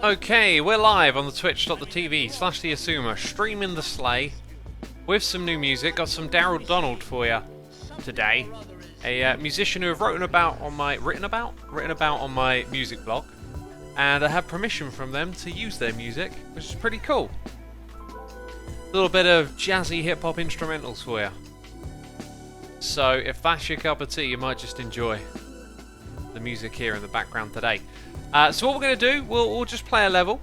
Okay, we're live on the twitch.tv/Xisuma, streaming the sleigh with some new music. Got some Daryl Donald for you today, a musician who have written about on my music blog, and I have permission from them to use their music, which is pretty cool. A little bit of jazzy hip hop instrumentals for you. So if that's your cup of tea, you might just enjoy the music here in the background today. So what we're going to do, we'll just play a level.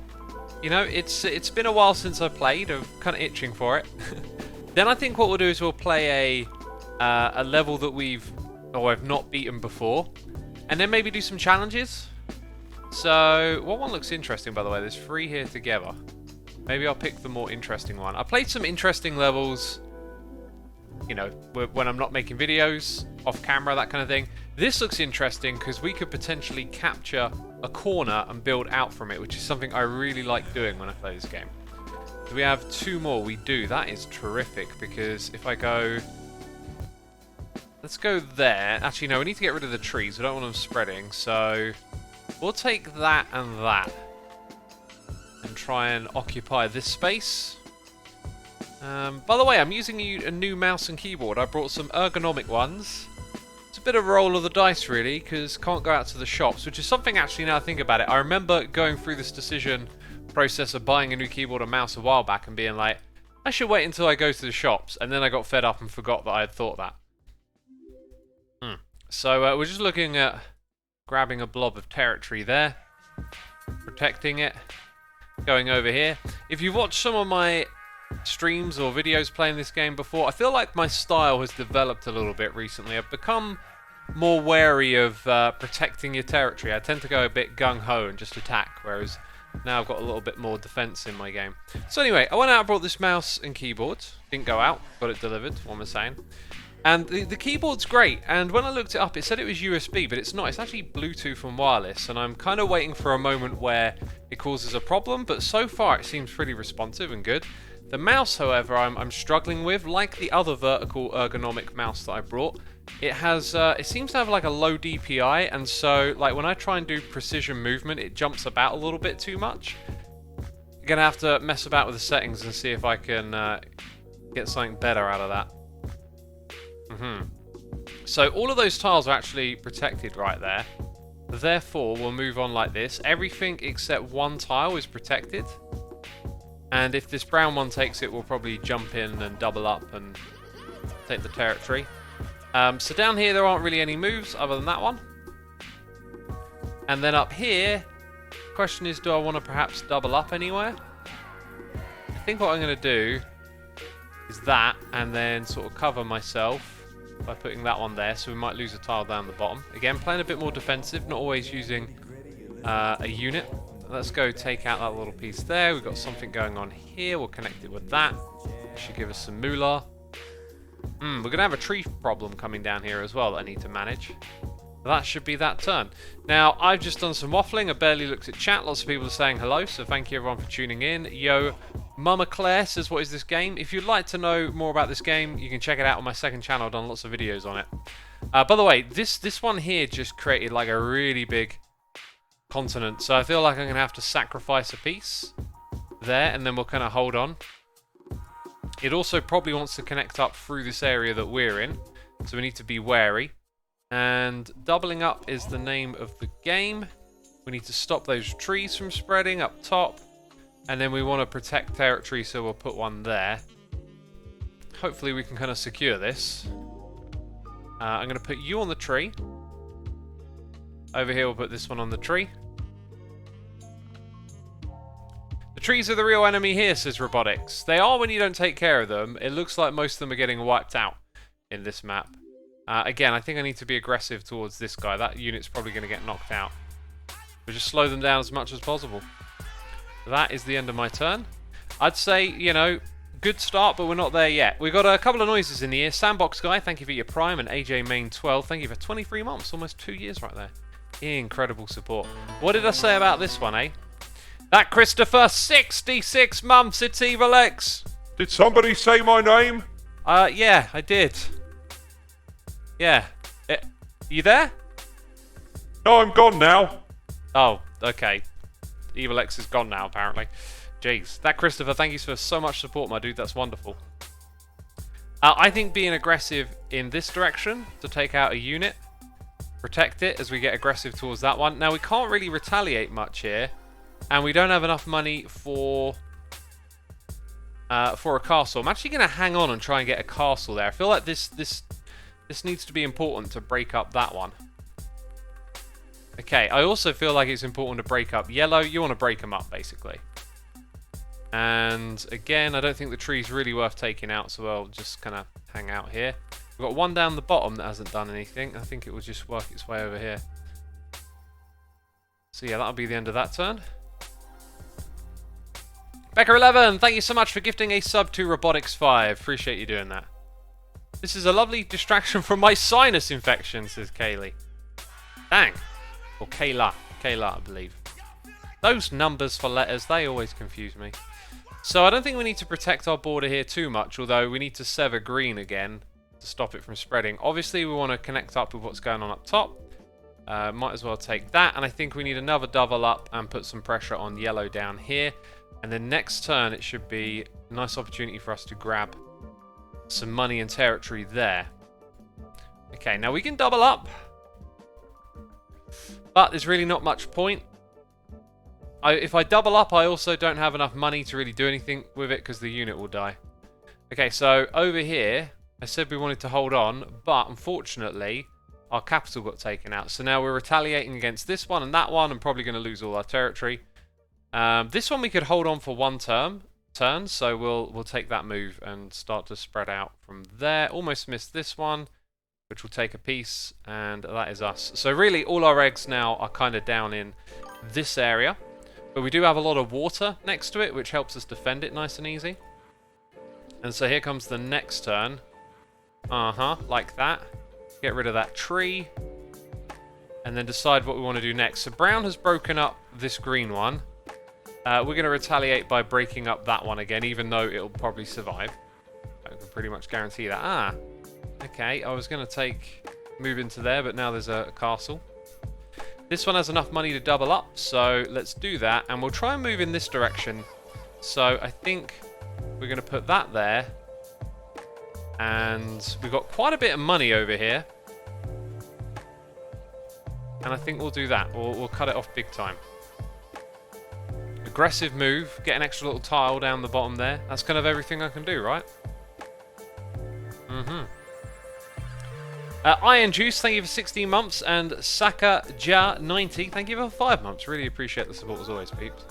You know, it's been a while since I played. I'm kind of itching for it. Then I think what we'll do is we'll play a level that I've not beaten before, and then maybe do some challenges. So what one looks interesting, by the way? There's 3 here together. Maybe I'll pick the more interesting one. I played some interesting levels, you know, when I'm not making videos, off camera, that kind of thing. This looks interesting because we could potentially capture a corner and build out from it, which is something I really like doing when I play this game. Do we have 2 more? We do. That is terrific, because if I go... Let's go there. Actually, no, we need to get rid of the trees. We don't want them spreading, so we'll take that and that and try and occupy this space. By the way, I'm using a new mouse and keyboard. I brought some ergonomic ones. It's a bit of a roll of the dice, really, because can't go out to the shops, which is something, actually, now I think about it. I remember going through this decision process of buying a new keyboard and mouse a while back and being like, I should wait until I go to the shops, and then I got fed up and forgot that I had thought that. So we're just looking at grabbing a blob of territory there, protecting it, going over here. If you've watched some of my streams or videos playing this game before, I feel like my style has developed a little bit recently. I've become more wary of protecting your territory. I tend to go a bit gung-ho and just attack, whereas now I've got a little bit more defense in my game. So anyway, I went out and brought this mouse and keyboard. Didn't go out, got it delivered, what am I saying? And the keyboard's great, and when I looked it up, it said it was USB, but it's not. It's actually Bluetooth and wireless, and I'm kind of waiting for a moment where it causes a problem, but so far it seems pretty responsive and good. The mouse, however, I'm struggling with. Like the other vertical ergonomic mouse that I brought, it seems to have like a low DPI, and so like when I try and do precision movement, it jumps about a little bit too much. I'm gonna have to mess about with the settings and see if I can get something better out of that. So all of those tiles are actually protected right there. Therefore, we'll move on like this. Everything except one tile is protected. And if this brown one takes it, we'll probably jump in and double up and take the territory. So down here, there aren't really any moves other than that one. And then up here, the question is, do I want to perhaps double up anywhere? I think what I'm going to do is that, and then sort of cover myself by putting that one there, so we might lose a tile down the bottom. Again, playing a bit more defensive, not always using a unit. Let's go take out that little piece there. We've got something going on here. We'll connect it with that. Should give us some moolah. We're going to have a tree problem coming down here as well that I need to manage. That should be that turn. Now, I've just done some waffling. I barely looked at chat. Lots of people are saying hello, so thank you everyone for tuning in. Yo, Mama Claire says, what is this game? If you'd like to know more about this game, you can check it out on my second channel. I've done lots of videos on it. By the way, this one here just created like a really big continent, so I feel like I'm going to have to sacrifice a piece there, and then we'll kind of hold on. It also probably wants to connect up through this area that we're in, so we need to be wary. And doubling up is the name of the game. We need to stop those trees from spreading up top. And then we want to protect territory, so we'll put one there. Hopefully we can kind of secure this. I'm going to put you on the tree. Over here we'll put this one on the tree. The trees are the real enemy here, says Robotics. They are when you don't take care of them. It looks like most of them are getting wiped out in this map. Again, I think I need to be aggressive towards this guy. That unit's probably going to get knocked out. We'll just slow them down as much as possible. That is the end of my turn. I'd say, you know, good start, but we're not there yet. We've got a couple of noises in the ear. Sandbox Guy, thank you for your Prime, and AJ Main 12, thank you for 23 months, almost 2 years right there. Incredible support. What did I say about this one, eh? That Christopher, 66 months, it's Evil X. Did somebody say my name? Yeah, I did. Yeah. You there? No, I'm gone now. Oh, okay. Evil X is gone now, apparently. Jeez. That Christopher, thank you for so much support, my dude. That's wonderful. I think being aggressive in this direction to take out a unit, protect it as we get aggressive towards that one. Now, we can't really retaliate much here, and we don't have enough money for a castle. I'm actually going to hang on and try and get a castle there. I feel like this needs to be important to break up that one. Okay, I also feel like it's important to break up yellow. You want to break them up, basically. And again, I don't think the tree's really worth taking out, so I'll just kind of hang out here. We've got one down the bottom that hasn't done anything. I think it will just work its way over here. So yeah, that'll be the end of that turn. Becca11, thank you so much for gifting a sub to Robotics5. Appreciate you doing that. This is a lovely distraction from my sinus infection, says Kaylee. Dang. Or Kayla. Kayla, I believe. Those numbers for letters, they always confuse me. So I don't think we need to protect our border here too much, although we need to sever green again to stop it from spreading. Obviously, we want to connect up with what's going on up top. Might as well take that, and I think we need another double up and put some pressure on yellow down here. And then next turn, it should be a nice opportunity for us to grab some money and territory there. Okay, now we can double up, but there's really not much point. If I double up, I also don't have enough money to really do anything with it because the unit will die. Okay, so over here, I said we wanted to hold on, but unfortunately, our capital got taken out. So now we're retaliating against this one and that one, and probably going to lose all our territory. This one we could hold on for one turn, so we'll take that move and start to spread out from there. Almost missed this one, which will take a piece, and that is us. So really, all our eggs now are kind of down in this area. But we do have a lot of water next to it, which helps us defend it nice and easy. And so here comes the next turn. Like that. Get rid of that tree. And then decide what we want to do next. So brown has broken up this green one. We're going to retaliate by breaking up that one again, even though it'll probably survive. I can pretty much guarantee that. Okay, I was going to move into there, but now there's a castle. This one has enough money to double up, so let's do that. And we'll try and move in this direction. So I think we're going to put that there. And we've got quite a bit of money over here. And I think we'll do that. We'll cut it off big time. Aggressive move. Get an extra little tile down the bottom there. That's kind of everything I can do, right? Iron Juice, thank you for 16 months. And Saka Ja 90, thank you for 5 months. Really appreciate the support as always, peeps.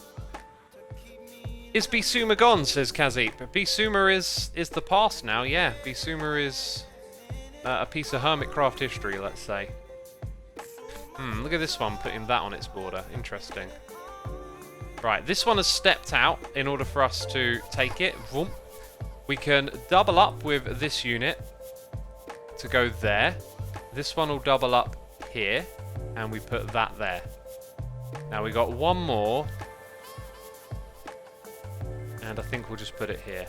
Is Xisuma gone, says Kazip. Xisuma is the past now, yeah. Xisuma is a piece of Hermitcraft history, let's say. Look at this one, putting that on its border. Interesting. Right, this one has stepped out in order for us to take it. Vroom. We can double up with this unit to go there. This one will double up here, and we put that there. Now we got one more, and I think we'll just put it here.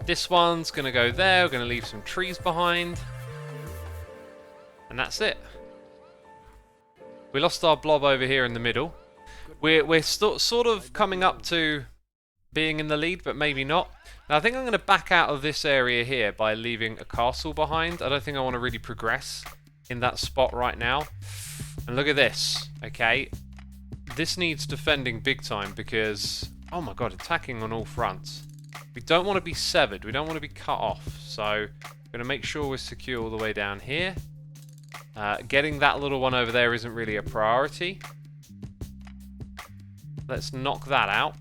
This one's going to go there. We're going to leave some trees behind, and that's it. We lost our blob over here in the middle. We're sort of coming up to being in the lead, but maybe not. Now, I think I'm going to back out of this area here by leaving a castle behind. I don't think I want to really progress in that spot right now. And look at this, okay? This needs defending big time because, oh my god, attacking on all fronts. We don't want to be severed. We don't want to be cut off. So I'm going to make sure we're secure all the way down here. Getting that little one over there isn't really a priority. Let's knock that out,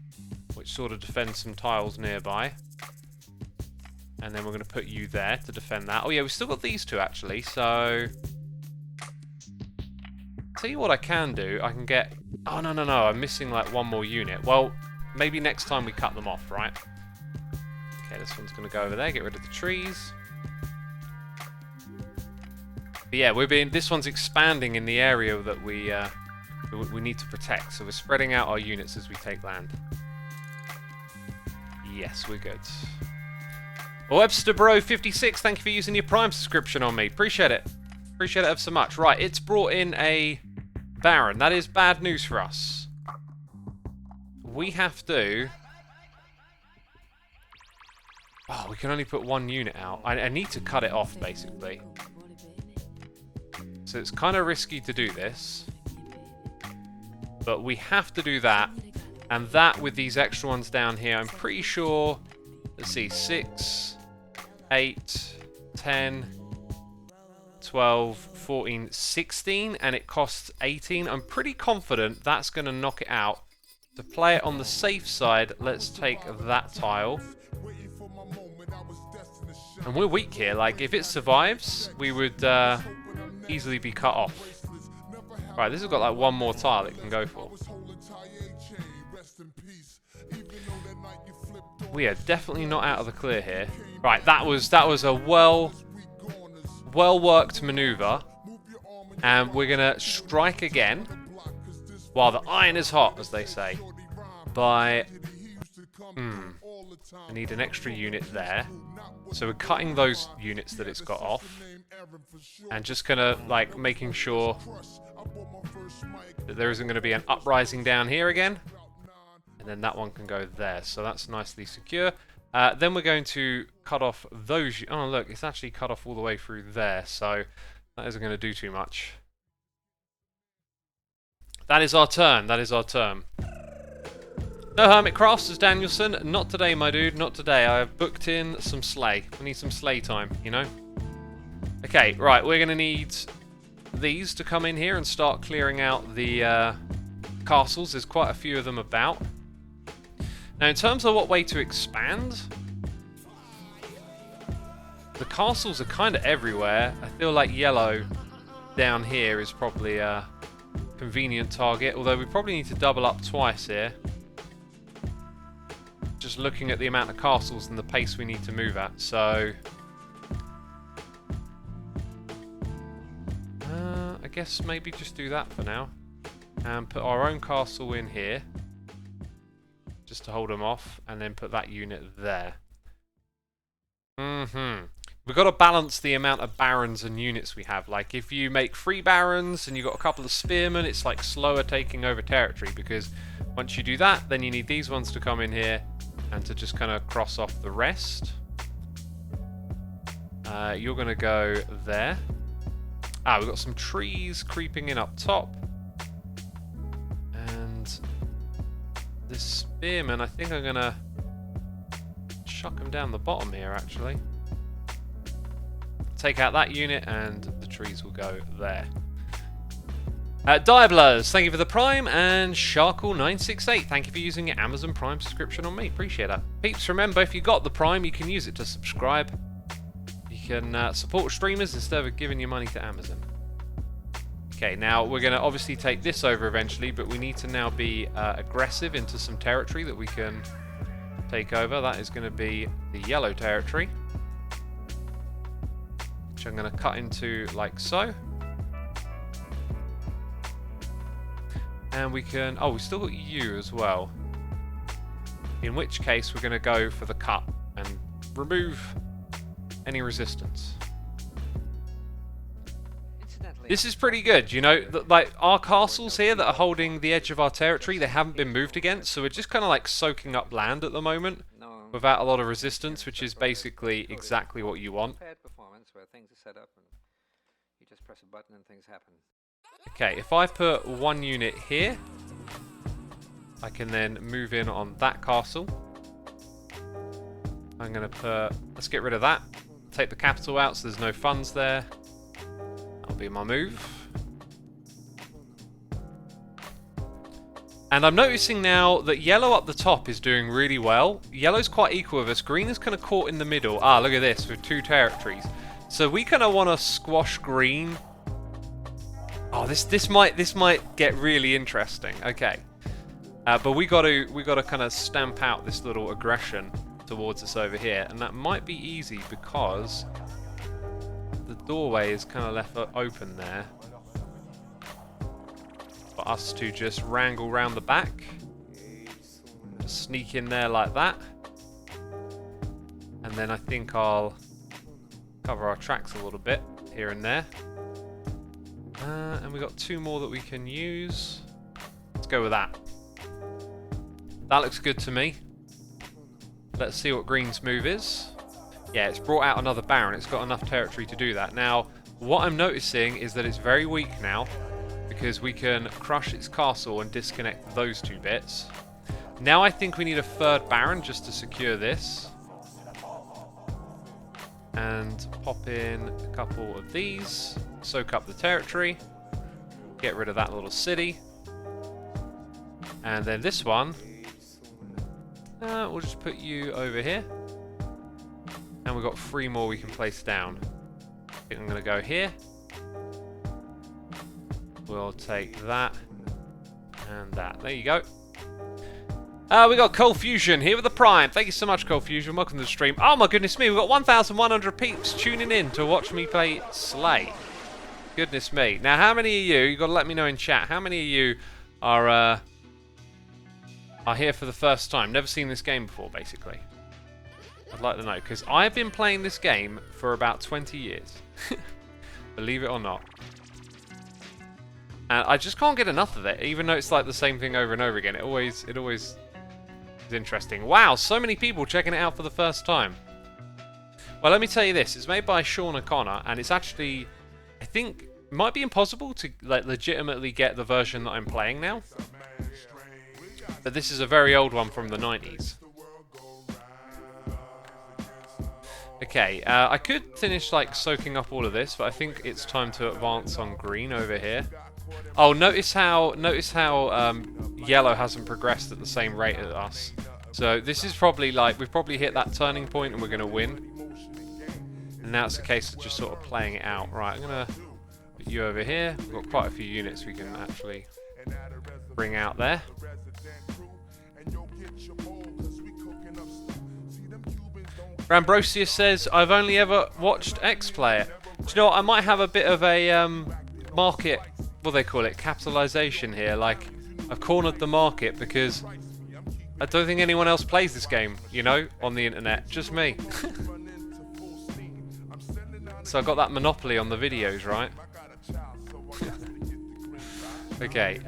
which sort of defends some tiles nearby. And then we're going to put you there to defend that. Oh yeah, we've still got these two actually, so... Tell you what I can do, I can get... Oh no, I'm missing like one more unit. Well, maybe next time we cut them off, right? Okay, this one's going to go over there, get rid of the trees. But yeah, this one's expanding in the area that we need to protect, so we're spreading out our units as we take land. Yes, we're good. Webster Bro 56, thank you for using your Prime subscription on me. Appreciate it. Appreciate it ever so much. Right, it's brought in a Baron, that is bad news for us. We have to... Oh, we can only put one unit out. I need to cut it off, basically. So it's kind of risky to do this. But we have to do that. And that with these extra ones down here, I'm pretty sure... Let's see, 6, 8, 10, 12, 14, 16, and it costs 18. I'm pretty confident that's going to knock it out. To play it on the safe side, let's take that tile. And we're weak here. Like, if it survives, we would easily be cut off. Right, this has got like one more tile it can go for. We are definitely not out of the clear here. Right, that was a well worked maneuver, and we're gonna strike again while the iron is hot, as they say. By I need an extra unit there, so we're cutting those units that it's got off, and just gonna like making sure that there isn't going to be an uprising down here again. And then that one can go there, so that's nicely secure. Then we're going to cut off those... Oh, look, it's actually cut off all the way through there, so that isn't going to do too much. That is our turn, that is our turn. No Hermit Crafts, as Danielson. Not today, my dude, not today. I have booked in some slay. We need some slay time, you know? Okay, right, we're going to need these to come in here and start clearing out the castles. There's quite a few of them about. Now, in terms of what way to expand, the castles are kind of everywhere. I feel like yellow down here is probably a convenient target, although we probably need to double up twice here. Just looking at the amount of castles and the pace we need to move at, so... I guess maybe just do that for now. And put our own castle in here. Just to hold them off, and then put that unit there. We've got to balance the amount of barons and units we have. Like, if you make 3 barons and you've got a couple of spearmen, it's like slower taking over territory, because once you do that, then you need these ones to come in here and to just kind of cross off the rest. You're going to go there. Ah, we've got some trees creeping in up top. And this spearman, I think I'm going to chuck him down the bottom here, actually. Take out that unit, and the trees will go there. Diablers, thank you for the Prime, and Sharkle968, thank you for using your Amazon Prime subscription on me. Appreciate that. Peeps, remember, if you got the Prime, you can use it to subscribe. You can support streamers instead of giving your money to Amazon. Okay, now we're going to obviously take this over eventually, but we need to now be aggressive into some territory that we can take over. That is going to be the yellow territory, which I'm going to cut into like so. And we can... Oh, we still got you as well. In which case, we're going to go for the cut and remove any resistance. This is pretty good, you know, like our castles here that are holding the edge of our territory, they haven't been moved against, so we're just kind of like soaking up land at the moment without a lot of resistance, which is basically exactly what you want. Okay, if I put one unit here, I can then move in on that castle. I'm going to put... Let's get rid of that. Take the capital out so there's no funds there. That'll be my move. And I'm noticing now that yellow up the top is doing really well. Yellow's quite equal with us. Green is kind of caught in the middle. Ah, look at this, with 2 territories. So we kind of want to squash green. Oh, this might get really interesting. Okay, but we got to kind of stamp out this little aggression towards us over here, and that might be easy because the doorway is kind of left open there for us to just wrangle round the back, just sneak in there like that, and then I think I'll cover our tracks a little bit here and there. And we got 2 more that we can use. Let's go with that. That looks good to me. Let's see what Green's move is. Yeah, it's brought out another Baron. It's got enough territory to do that. Now, what I'm noticing is that it's very weak now because we can crush its castle and disconnect those 2 bits. Now I think we need a 3rd Baron just to secure this. And pop in a couple of these. Soak up the territory. Get rid of that little city. And then this one, we'll just put you over here. And we've got 3 more we can place down. I think I'm going to go here. We'll take that and that. There you go. We got Cold Fusion here with the Prime. Thank you so much, Cold Fusion. Welcome to the stream. Oh my goodness me, we've got 1,100 peeps tuning in to watch me play Slay. Goodness me. Now, how many of you've got to let me know in chat, how many of you are here for the first time? Never seen this game before, basically. I'd like to know, because I've been playing this game for about 20 years. Believe it or not. And I just can't get enough of it, even though it's like the same thing over and over again. It always is interesting. Wow, so many people checking it out for the first time. Well, let me tell you this. It's made by Sean O'Connor, and it's actually, I think, it might be impossible to like legitimately get the version that I'm playing now. But this is a very old one from the 90s. Okay, I could finish like soaking up all of this, but I think it's time to advance on Green over here. Oh, notice how yellow hasn't progressed at the same rate as us. So this is probably like we've probably hit that turning point and we're going to win. And now it's a case of just sort of playing it out. Right, I'm going to put you over here. We've got quite a few units we can actually bring out there. Rambrosius says, I've only ever watched X play it. Do you know what? I might have a bit of a market, what do they call it, capitalization here. Like, I've cornered the market because I don't think anyone else plays this game, you know, on the internet. Just me. So I got that monopoly on the videos, right? Okay,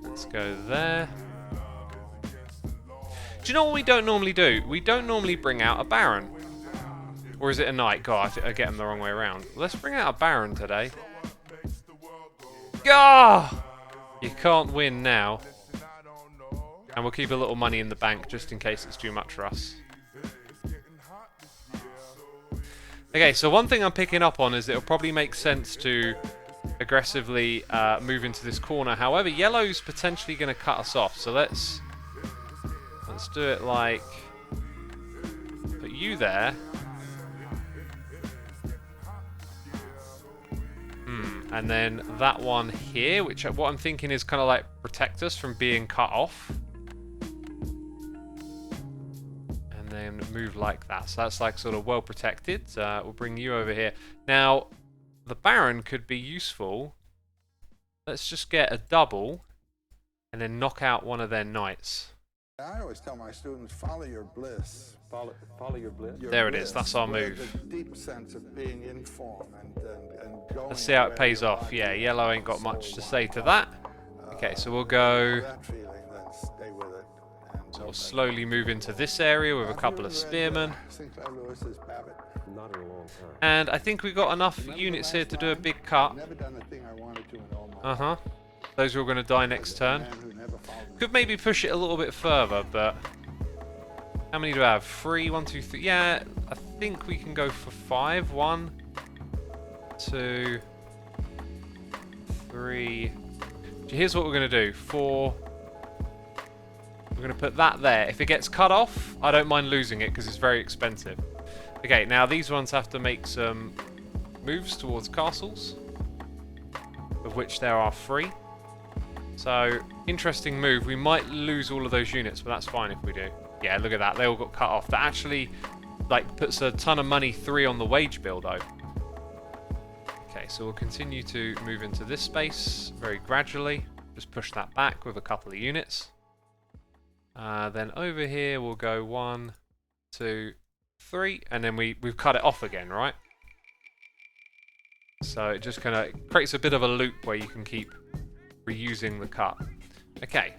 let's go there. Do you know what we don't normally do? We don't normally bring out a Baron. Or is it a Knight? God, I get them the wrong way around. Let's bring out a Baron today. Gah! You can't win now. And we'll keep a little money in the bank just in case it's too much for us. Okay, so one thing I'm picking up on is it'll probably make sense to aggressively move into this corner. However, yellow's potentially going to cut us off. So let's do it like, put you there. And then that one here, which what I'm thinking is kind of like protect us from being cut off. And then move like that. So that's like sort of well protected. We'll bring you over here. Now, the Baron could be useful. Let's just get a double and then knock out one of their knights. I always tell my students, follow your bliss. Follow your bliss. There it is. That's our move. The deep sense of being in form and going. Let's see how it pays off. Yeah, yellow ain't got much to say to that. Okay, so we'll go. That feeling, then stay with it. So we'll slowly move into this area with a couple of spearmen. Sinclair Lewis's Babbitt. Not in a long time. And I think we've got enough units here to do a big cut. Never done the thing I wanted to in all my Uh-huh. Those are all going to die next turn. Could maybe push it a little bit further, but... How many do I have? 3, 1, 2, 3. Yeah, I think we can go for 5. 1, 2, 3. Here's what we're going to do. 4. We're going to put that there. If it gets cut off, I don't mind losing it because it's very expensive. Okay, now these ones have to make some moves towards castles, of which there are 3. So, interesting move. We might lose all of those units, but that's fine if we do. Yeah, look at that. They all got cut off. That actually, like, puts a ton of money 3 on the wage bill, though. Okay, so we'll continue to move into this space very gradually. Just push that back with a couple of units. Then over here, we'll go 1, 2, 3. And then we've cut it off again, right? So it just kind of creates a bit of a loop where you can keep reusing the cut. Okay.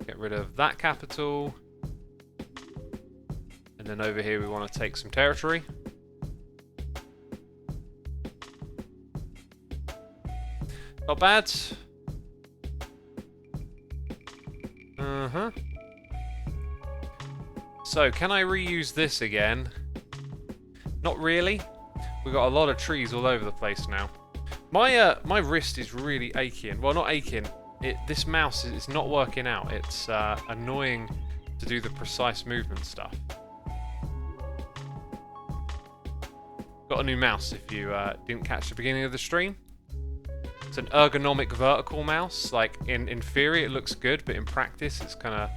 Get rid of that capital. And then over here we want to take some territory. Not bad. So, can I reuse this again? Not really. We've got a lot of trees all over the place now. My wrist is really aching. Well, not aching. This mouse is not working out. It's annoying to do the precise movement stuff. Got a new mouse if you didn't catch the beginning of the stream. It's an ergonomic vertical mouse. Like, in theory it looks good, but in practice it's kind of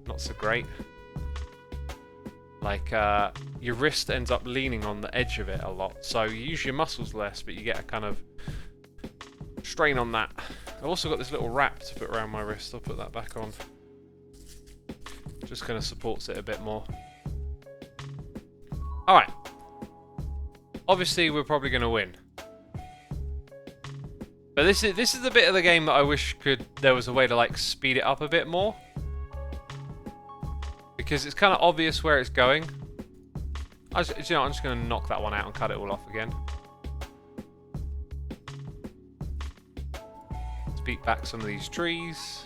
not so great. Like, your wrist ends up leaning on the edge of it a lot, so you use your muscles less, but you get a kind of strain on that. I've also got this little wrap to put around my wrist. I'll put that back on. Just kind of supports it a bit more. Alright. Obviously, we're probably going to win. But this is the bit of the game that I wish there was a way to, like, speed it up a bit more. Because it's kind of obvious where it's going. I'm just going to knock that one out and cut it all off again. Let's beat back some of these trees.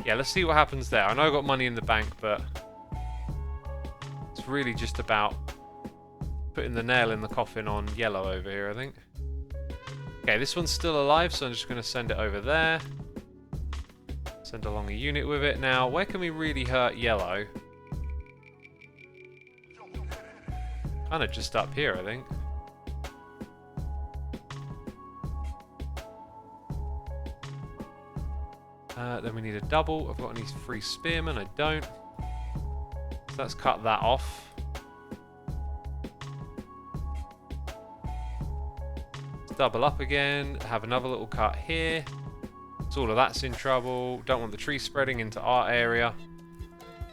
Yeah, let's see what happens there. I know I've got money in the bank, but it's really just about putting the nail in the coffin on yellow over here, I think. Okay, this one's still alive, so I'm just going to send it over there. Send along a unit with it. Now, where can we really hurt yellow? Kind of just up here, I think. Then we need a double. I've got any free spearmen? I don't. So let's cut that off. Let's double up again. Have another little cut here. So all of that's in trouble. Don't want the tree spreading into our area.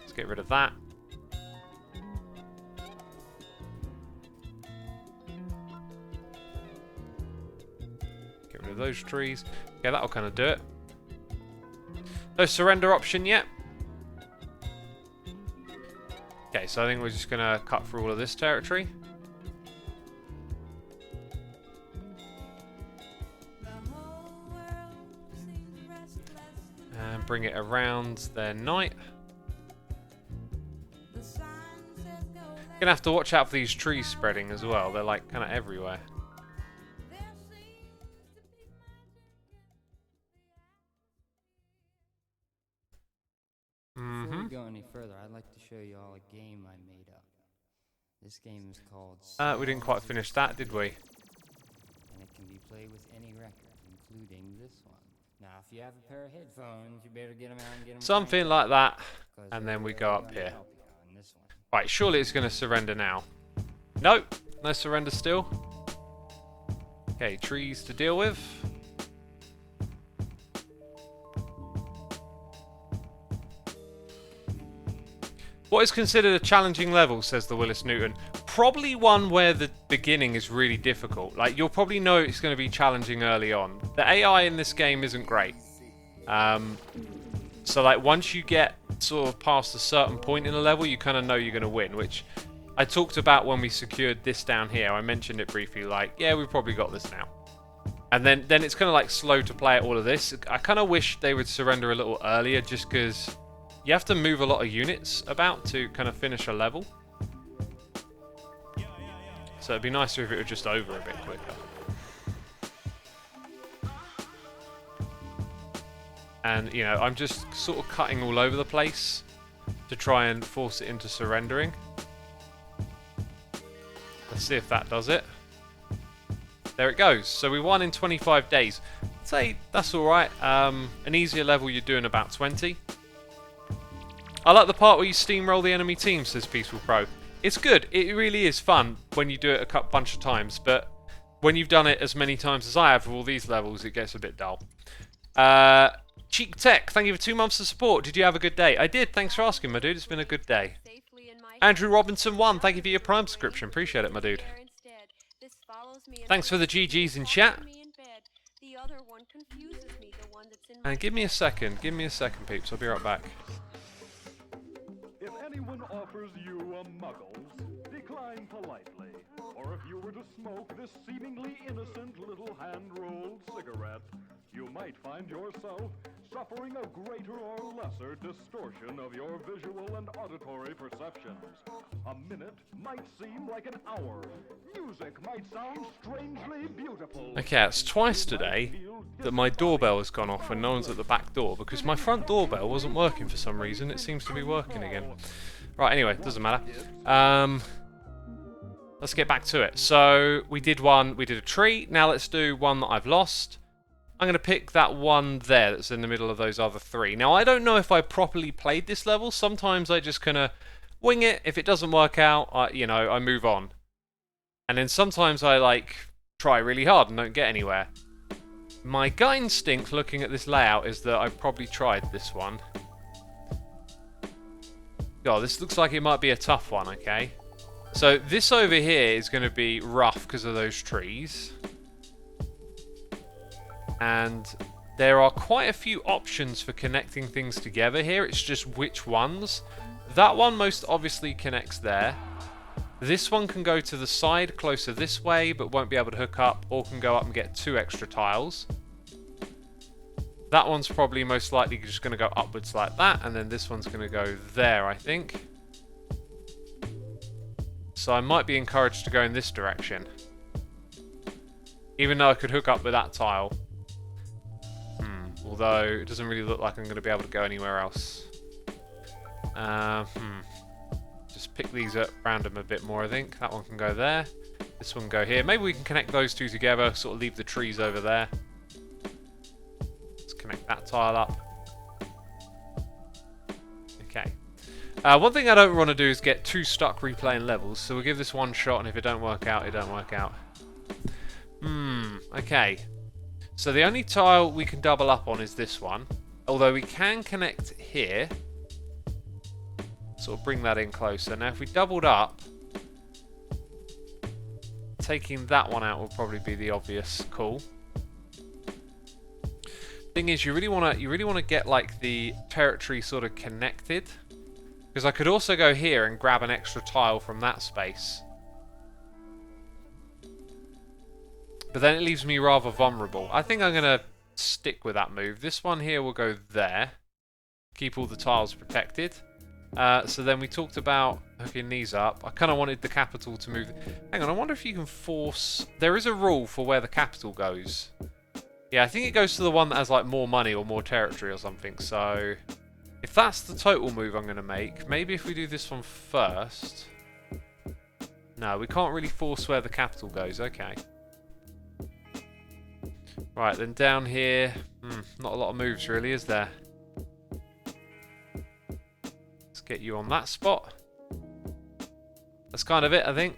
Let's get rid of that. Get rid of those trees. Okay, that'll kind of do it. No surrender option yet. Okay, so I think we're just going to cut through all of this territory. And bring it around their night. Gonna have to watch out for these trees spreading as well. They're like kind of everywhere. Before we go any further, I'd like to show you all a game I made up. This game is called We didn't quite finish that, did we? And it can be played with any record, including this one. Now, if you have a pair of headphones, you better get them out and get them. Something like that, and then we go up here. Right, surely it's going to surrender now. Nope, no surrender still. Okay, trees to deal with. What is considered a challenging level, says the Willis Newton? Probably one where the beginning is really difficult. Like, you'll probably know it's going to be challenging early on. The AI in this game isn't great. So, like, once you get sort of past a certain point in a level, you kind of know you're going to win, which I talked about when we secured this down here. I mentioned it briefly, like, yeah, we've probably got this now. And then it's kind of, like, slow to play at all of this. I kind of wish they would surrender a little earlier, just because you have to move a lot of units about to kind of finish a level. So it'd be nicer if it were just over a bit quicker. And, you know, I'm just sort of cutting all over the place to try and force it into surrendering. Let's see if that does it. There it goes. So we won in 25 days. I'd say that's alright. An easier level you're doing about 20. I like the part where you steamroll the enemy team, says Peaceful Pro. It's good. It really is fun when you do it a bunch of times, but when you've done it as many times as I have with all these levels, it gets a bit dull. Cheek Tech, thank you for 2 months of support. Did you have a good day? I did. Thanks for asking, my dude. It's been a good day. Andrew Robinson 1, thank you for your Prime subscription. Appreciate it, my dude. This follows Thanks for the GGs in chat. And give me a second, peeps. I'll be right back. If anyone offers you a Muggles, decline politely. Or if you were to smoke this seemingly innocent little hand-rolled cigarette, you might find yourself suffering a greater or lesser distortion of your visual and auditory perceptions. A minute might seem like an hour. Music might sound strangely beautiful. Okay, it's twice today that my doorbell has gone off when no one's at the back door because my front doorbell wasn't working for some reason. It seems to be working again. Right, anyway, doesn't matter. Let's get back to it. So, we did a tree. Now let's do one that I've lost. I'm going to pick that one there that's in the middle of those other three. Now, I don't know if I properly played this level. Sometimes I just kind of wing it. If it doesn't work out, I move on. And then sometimes I, try really hard and don't get anywhere. My gut instinct looking at this layout is that I've probably tried this one. God, this looks like it might be a tough one, okay? So this over here is going to be rough because of those trees. And there are quite a few options for connecting things together here. It's just which ones. That one most obviously connects there. This one can go to the side closer this way, but won't be able to hook up, or can go up and get 2 extra tiles. That one's probably most likely just going to go upwards like that, and then this one's going to go there, I think. So I might be encouraged to go in this direction. Even though I could hook up with that tile. Although, it doesn't really look like I'm going to be able to go anywhere else. Just pick these at random a bit more, I think. That one can go there. This one can go here. Maybe we can connect those two together, sort of leave the trees over there. Let's connect that tile up. Okay. One thing I don't want to do is get too stuck replaying levels, so we'll give this one shot, and if it don't work out, it don't work out. Okay. So the only tile we can double up on is this one. Although we can connect here. Sort of bring that in closer. Now if we doubled up, taking that one out will probably be the obvious call. Thing is, you really want to get like the territory sort of connected. Because I could also go here and grab an extra tile from that space. But then it leaves me rather vulnerable. I think I'm going to stick with that move. This one here will go there. Keep all the tiles protected. So then we talked about hooking these up. I kind of wanted the capital to move. Hang on, I wonder if you can force... There is a rule for where the capital goes. Yeah, I think it goes to the one that has like more money or more territory or something. So if that's the total move I'm going to make, maybe if we do this one first... No, we can't really force where the capital goes. Okay. Right, then down here, not a lot of moves really, is there? Let's get you on that spot. That's kind of it, I think.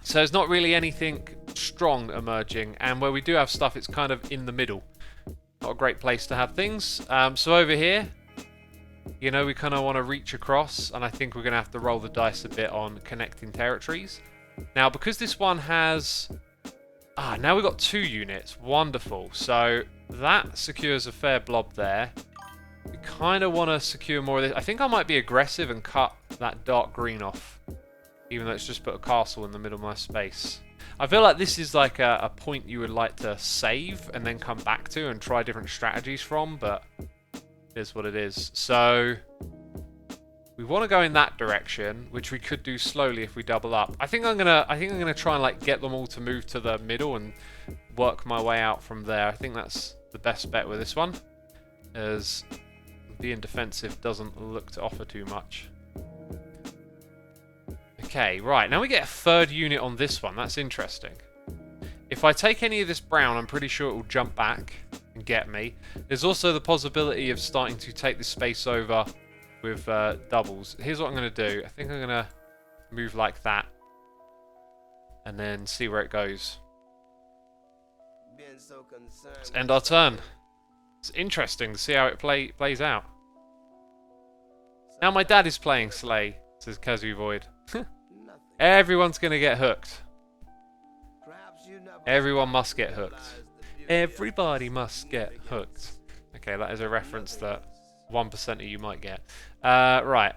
So there's not really anything strong emerging, and where we do have stuff, it's kind of in the middle. Not a great place to have things. So over here, we kind of want to reach across, and I think we're going to have to roll the dice a bit on connecting territories. Now, because this one has... now we've got 2 units. Wonderful. So that secures a fair blob there. We kind of want to secure more of this. I think I might be aggressive and cut that dark green off. Even though it's just put a castle in the middle of my space. I feel like this is like a point you would like to save and then come back to and try different strategies from, but it is what it is. So we want to go in that direction, which we could do slowly if we double up. I think I'm gonna try and get them all to move to the middle and work my way out from there. I think that's the best bet with this one, as being defensive doesn't look to offer too much. Okay, right, now we get a 3rd unit on this one. That's interesting. If I take any of this brown, I'm pretty sure it will jump back and get me. There's also the possibility of starting to take this space over with doubles. Here's what I'm going to do. I think I'm going to move like that and then see where it goes. Let's end our turn. It's interesting to see how it plays out. Now my dad is playing Slay, says Kazu Void. Everyone's going to get hooked. Everyone must get hooked. Everybody must get hooked. Okay, that is a reference that 1% of you might get. Right.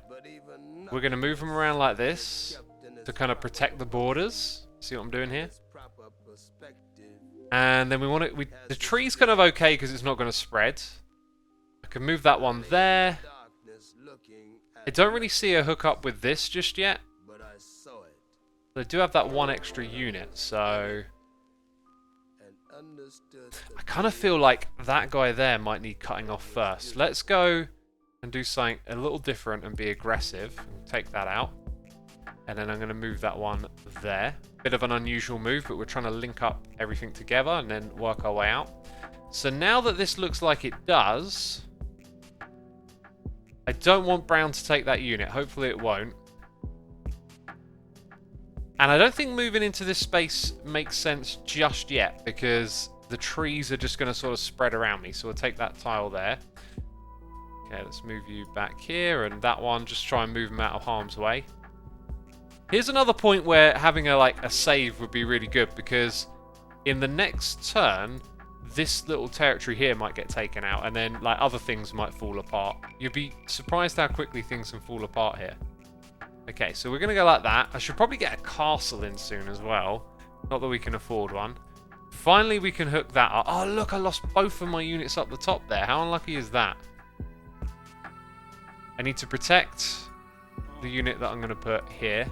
We're going to move them around like this to kind of protect the borders. See what I'm doing here? And then we want it... the tree's kind of okay because it's not going to spread. I can move that one there. I don't really see a hook up with this just yet. They do have that one extra unit, so... I kind of feel like that guy there might need cutting off first. Let's go and do something a little different and be aggressive. Take that out. And then I'm going to move that one there. Bit of an unusual move, but we're trying to link up everything together and then work our way out. So now that this looks like it does... I don't want brown to take that unit. Hopefully it won't. And I don't think moving into this space makes sense just yet, because the trees are just going to sort of spread around me. So we'll take that tile there. Okay, let's move you back here, and that one, just try and move them out of harm's way. Here's another point where having a save would be really good, because in the next turn, this little territory here might get taken out, and then other things might fall apart. You'd be surprised how quickly things can fall apart here. Okay, so we're going to go like that. I should probably get a castle in soon as well. Not that we can afford one. Finally, we can hook that up. Oh, look, I lost both of my units up the top there. How unlucky is that? I need to protect the unit that I'm going to put here.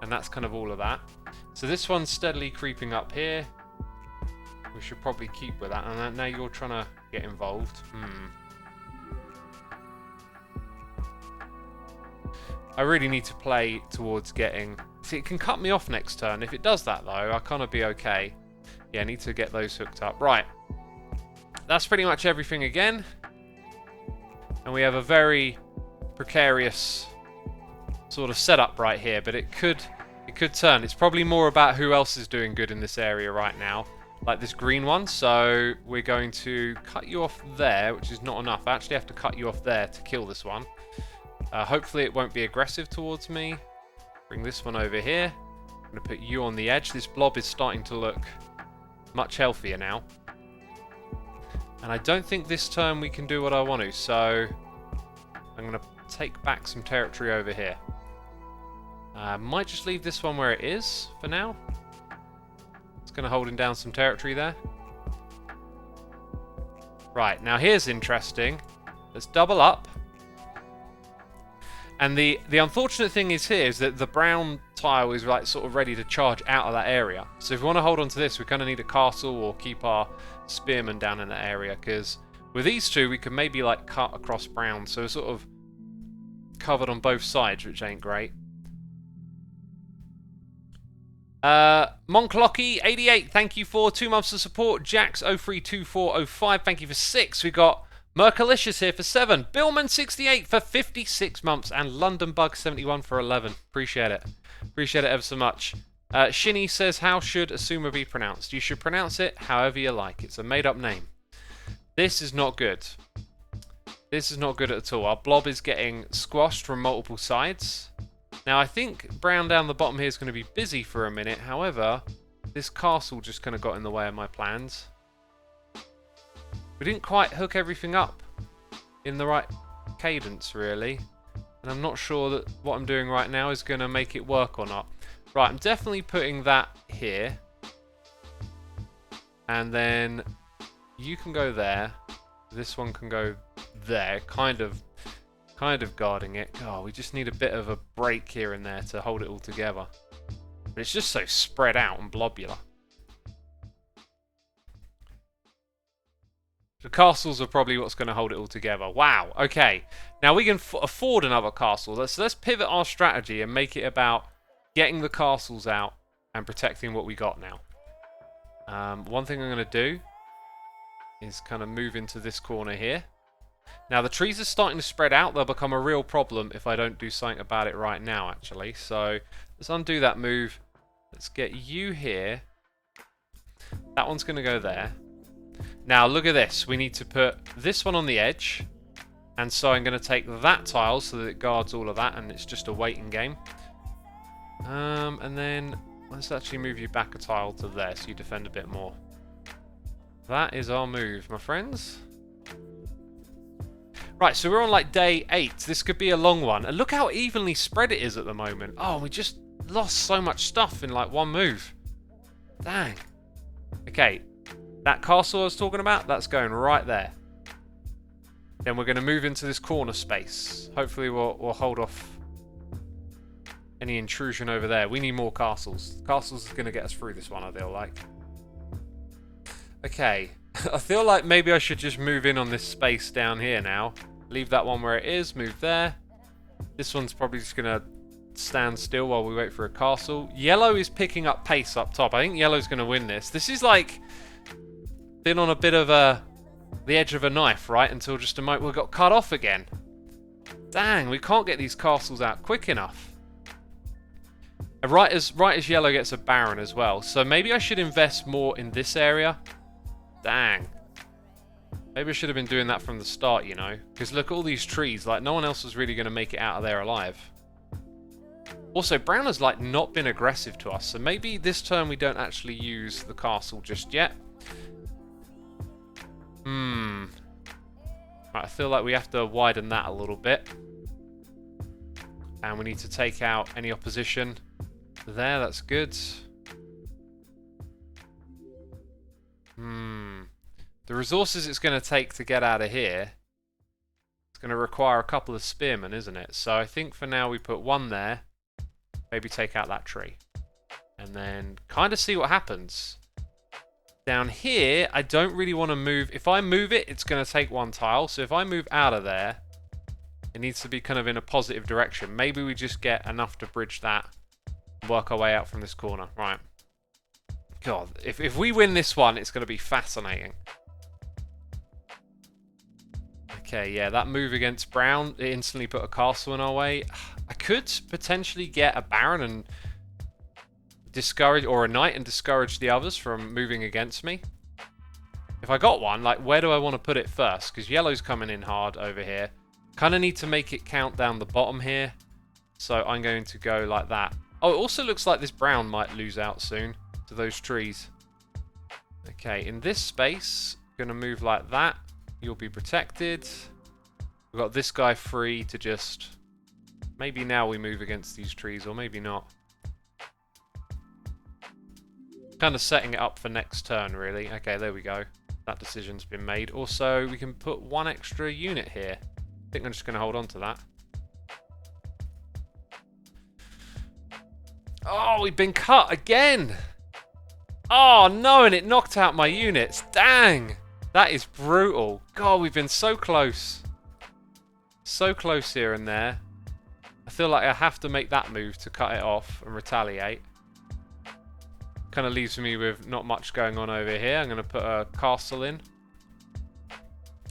And that's kind of all of that. So this one's steadily creeping up here. We should probably keep with that. And now you're trying to get involved. I really need to play towards getting... See, it can cut me off next turn. If it does that, though, I'll kind of be okay. Yeah, I need to get those hooked up. Right. That's pretty much everything again. And we have a very precarious sort of setup right here, but it could turn. It's probably more about who else is doing good in this area right now. Like this green one. So we're going to cut you off there, which is not enough. I actually have to cut you off there to kill this one. Hopefully it won't be aggressive towards me. Bring this one over here. I'm going to put you on the edge. This blob is starting to look much healthier now. And I don't think this turn we can do what I want to, so I'm going to take back some territory over here. Might just leave this one where it is for now. It's going to hold him down some territory there. Right, now here's interesting. Let's double up. And the unfortunate thing is here is that the brown tile is sort of ready to charge out of that area. So if we want to hold on to this, we kind of need a castle or keep our spearmen down in that area. Because with these two, we can maybe cut across brown. So we're sort of covered on both sides, which ain't great. Monclocky88, thank you for 2 months of support. Jax032405, thank you for 6. We got Mercalicious here for 7. Billman68 for 56 months. And LondonBug71 for 11. Appreciate it. Appreciate it ever so much. Shinny says, how should Xisuma be pronounced? You should pronounce it however you like. It's a made-up name. This is not good. This is not good at all. Our blob is getting squashed from multiple sides. Now, I think brown down the bottom here is going to be busy for a minute. However, this castle just kind of got in the way of my plans. We didn't quite hook everything up in the right cadence, really. And I'm not sure that what I'm doing right now is going to make it work or not. Right, I'm definitely putting that here. And then you can go there. This one can go there. Kind of guarding it. Oh, we just need a bit of a break here and there to hold it all together. But it's just so spread out and blobular. The castles are probably what's going to hold it all together. Wow, okay. Now we can afford another castle. Let's pivot our strategy and make it about getting the castles out and protecting what we got now. One thing I'm going to do is kind of move into this corner here. Now the trees are starting to spread out. They'll become a real problem if I don't do something about it right now, actually. So let's undo that move. Let's get you here. That one's going to go there. Now look at this. We need to put this one on the edge. And so I'm going to take that tile so that it guards all of that. And it's just a waiting game. And then Let's actually move you back a tile to there so you defend a bit more. That is our move, my friends. Right, so we're on like day 8. This could be a long one. And look how evenly spread it is at the moment. Oh, we just lost so much stuff in like one move. Dang. Okay, that castle I was talking about, that's going right there. Then we're going to move into this corner space. Hopefully we'll hold off any intrusion over there. We need more castles. Castles is going to get us through this one, I feel like. Okay. I feel like maybe I should just move in on this space down here now. Leave that one where it is, move there. This one's probably just going to stand still while we wait for a castle. Yellow is picking up pace up top. I think yellow's going to win this. This is like been on a bit of the edge of a knife, right? Until just a moment we got cut off again. Dang, we can't get these castles out quick enough. And right as yellow gets a baron as well. So maybe I should invest more in this area. Dang. Maybe I should have been doing that from the start, you know. Because look at all these trees. Like, no one else was really going to make it out of there alive. Also, brown has, like, not been aggressive to us. So maybe this turn we don't actually use the castle just yet. Right, I feel like we have to widen that a little bit. And we need to take out any opposition. There, that's good. The resources it's going to take to get out of here, it's going to require a couple of spearmen, isn't it? So I think for now we put one there. Maybe take out that tree. And then kind of see what happens. Down here, I don't really want to move. If I move it, it's going to take one tile. So if I move out of there, it needs to be kind of in a positive direction. Maybe we just get enough to bridge that. Work our way out from this corner. Right. God, if we win this one, it's going to be fascinating. Okay, yeah, that move against brown, it instantly put a castle in our way. I could potentially get a baron and discourage, or a knight and discourage the others from moving against me. If I got one, like, where do I want to put it first? Because yellow's coming in hard over here. Kind of need to make it count down the bottom here. So I'm going to go like that. Oh, it also looks like this brown might lose out soon to those trees. Okay, in this space, going to move like that. You'll be protected. We've got this guy free to just... Maybe now we move against these trees, or maybe not. Kind of setting it up for next turn, really. Okay, there we go. That decision's been made. Also, we can put one extra unit here. I think I'm just going to hold on to that. Oh, we've been cut again! Oh, no, and it knocked out my units. Dang! That is brutal. God, we've been so close. So close here and there. I feel like I have to make that move to cut it off and retaliate. Kind of leaves me with not much going on over here. I'm going to put a castle in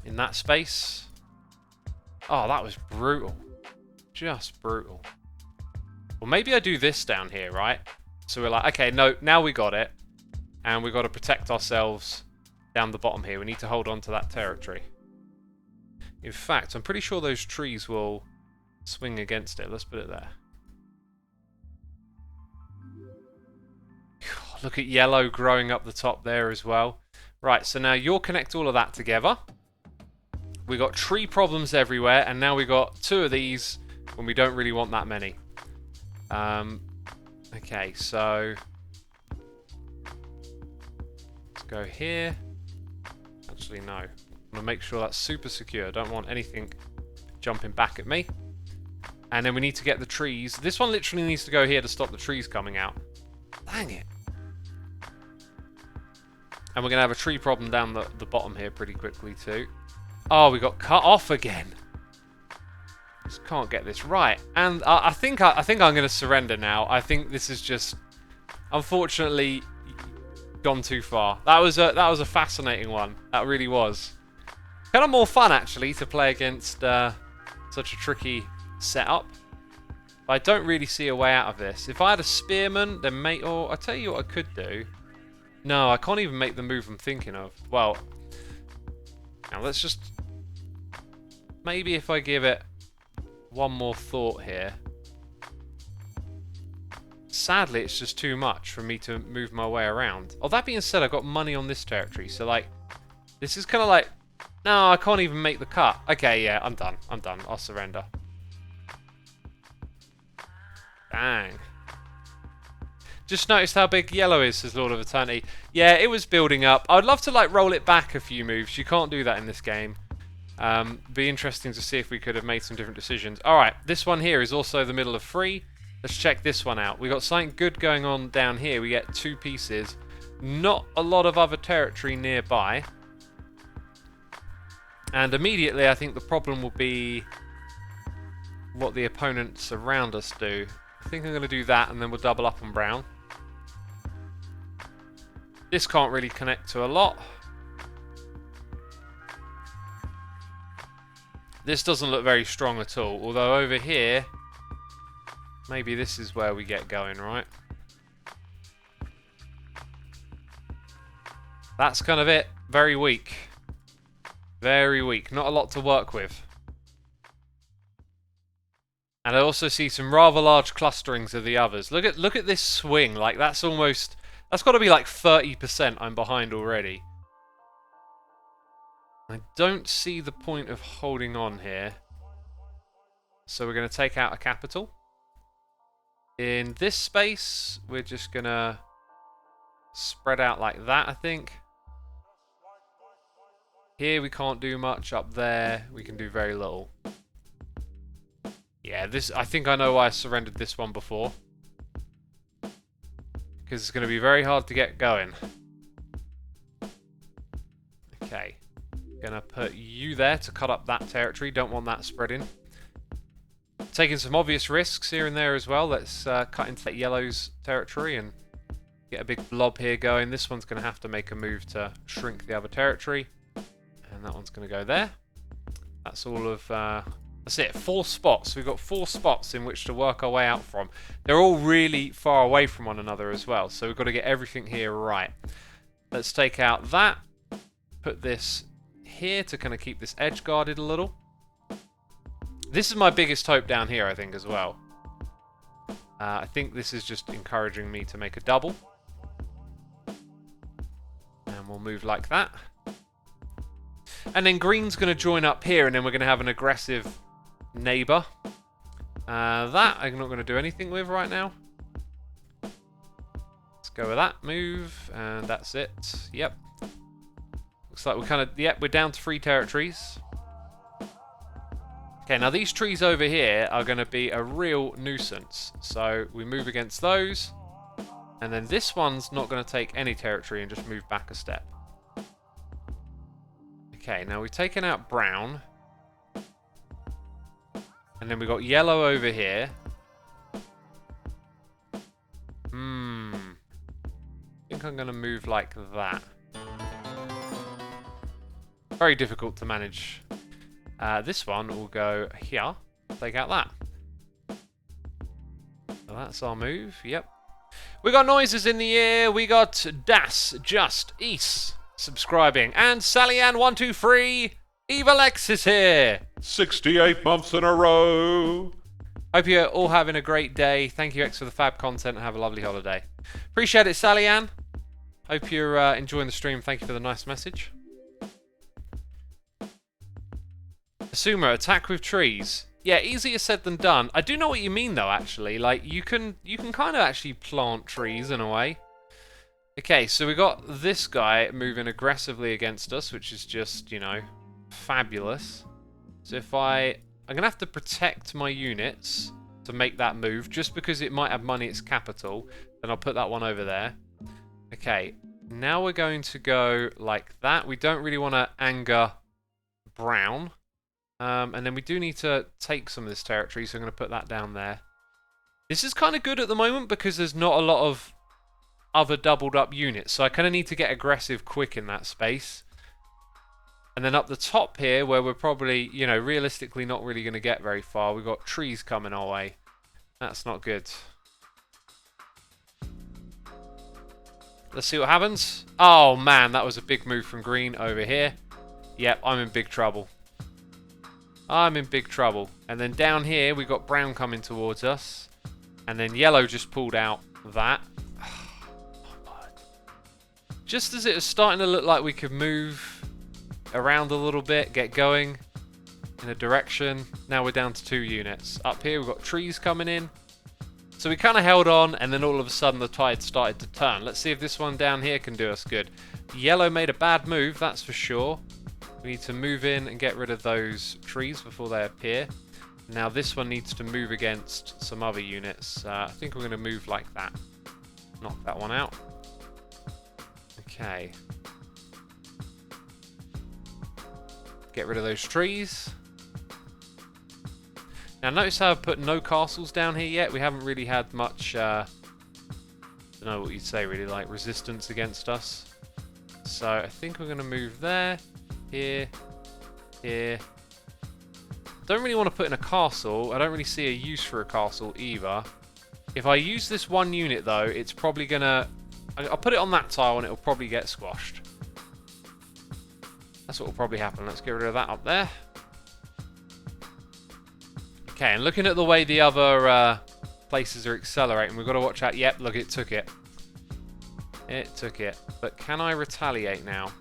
that space. Oh, that was brutal. Just brutal. Well, maybe I do this down here, right? So we're like, okay, no, now we got it. And we've got to protect ourselves down the bottom here. We need to hold on to that territory. In fact, I'm pretty sure those trees will swing against it. Let's put it there. Look at yellow growing up the top there as well. Right, so now you'll connect all of that together. We got tree problems everywhere, and now we got 2 of these when we don't really want that many. Okay, so let's go here. Actually, no. I'm gonna make sure that's super secure. I don't want anything jumping back at me. And then we need to get the trees. This one literally needs to go here to stop the trees coming out. Dang it. And we're going to have a tree problem down the bottom here pretty quickly too. Oh, we got cut off again. Just can't get this right. And I think I'm going to surrender now. I think this is just, unfortunately, gone too far. That was a fascinating one. That really was. Kind of more fun actually to play against such a tricky setup. But I don't really see a way out of this. If I had a spearman, then I'll tell you what I could do. No, I can't even make the move I'm thinking of. Well, now let's just... Maybe if I give it one more thought here. sadly, it's just too much for me to move my way around. Oh, that being said, I've got money on this territory, so like, this is kind of like, no, I can't even make the cut. Okay, yeah, I'm done. I'm done. I'll surrender. Dang. Just noticed how big yellow is, says Lord of Eternity. Yeah, it was building up. I'd love to like roll it back a few moves. You can't do that in this game. Be interesting to see if we could have made some different decisions. Alright, this one here is also the middle of 3. Let's check this one out. We got something good going on down here. We get 2 pieces. Not a lot of other territory nearby. And immediately I think the problem will be what the opponents around us do. I think I'm going to do that and then we'll double up on brown. This can't really connect to a lot. This doesn't look very strong at all, although over here, maybe this is where we get going, right? That's kind of it. Very weak. Very weak. Not a lot to work with. And I also see some rather large clusterings of the others. Look at this swing. Like that's got to be like 30% I'm behind already. I don't see the point of holding on here. So we're going to take out a capital. In this space, we're just going to spread out like that, I think. Here we can't do much. Up there, we can do very little. Yeah, I think I know why I surrendered this one before. Because it's going to be very hard to get going. Okay. Gonna put you there to cut up that territory. Don't want that spreading. Taking some obvious risks here and there as well. Let's cut into that yellow's territory and get a big blob here going. This one's going to have to make a move to shrink the other territory. And that one's going to go there. That's all of... that's it. 4 spots. We've got 4 spots in which to work our way out from. They're all really far away from one another as well. So we've got to get everything here right. Let's take out that. Put this here to kind of keep this edge guarded a little. This is my biggest hope down here, I think, as well. I think this is just encouraging me to make a double. And we'll move like that. And then green's going to join up here, and then we're going to have an aggressive neighbour. That I'm not going to do anything with right now. Let's go with that move, and that's it. Yep. Looks like we're kind of... Yep, we're down to 3 territories. Okay, now these trees over here are going to be a real nuisance. So we move against those. And then this one's not going to take any territory and just move back a step. Okay, now we've taken out brown. And then we've got yellow over here. I think I'm going to move like that. Very difficult to manage. This one will go here. Take out that. So that's our move. Yep. We got noises in the air. We got Das Just East subscribing. And Sallyann123. Evalex is here. 68 months in a row. Hope you're all having a great day. Thank you, X, for the fab content, and have a lovely holiday. Appreciate it, Sallyann. Hope you're enjoying the stream. Thank you for the nice message. Xisuma, attack with trees. Yeah, easier said than done. I do know what you mean, though, actually. Like, you can kind of actually plant trees in a way. Okay, so we got this guy moving aggressively against us, which is just, you know, fabulous. So if I'm going to have to protect my units to make that move, just because it might have money its capital. Then I'll put that one over there. Okay, now we're going to go like that. We don't really want to anger brown. And then we do need to take some of this territory, so I'm going to put that down there. This is kind of good at the moment because there's not a lot of other doubled up units. So I kind of need to get aggressive quick in that space. And then up the top here, where we're probably, you know, realistically not really going to get very far, we've got trees coming our way. That's not good. Let's see what happens. Oh man, that was a big move from green over here. Yep, I'm in big trouble. I'm in big trouble. And then down here, we got brown coming towards us. And then yellow just pulled out that. Just as it was starting to look like we could move around a little bit, get going in a direction, now we're down to 2 units. Up here we've got trees coming in. So we kind of held on, and then all of a sudden the tide started to turn. Let's see if this one down here can do us good. Yellow made a bad move, that's for sure. We need to move in and get rid of those trees before they appear. Now this one needs to move against some other units. I think we're going to move like that. Knock that one out. Okay. Get rid of those trees. Now notice how I've put no castles down here yet. We haven't really had much, I don't know what you'd say really, like resistance against us. So I think we're going to move there, here, here. Don't really want to put in a castle. I don't really see a use for a castle either. If I use this one unit though, it's probably going to... I'll put it on that tile and it'll probably get squashed. That's what will probably happen. Let's get rid of that up there. Okay, and looking at the way the other places are accelerating, we've got to watch out. Yep, look, it took it. It took it. But can I retaliate now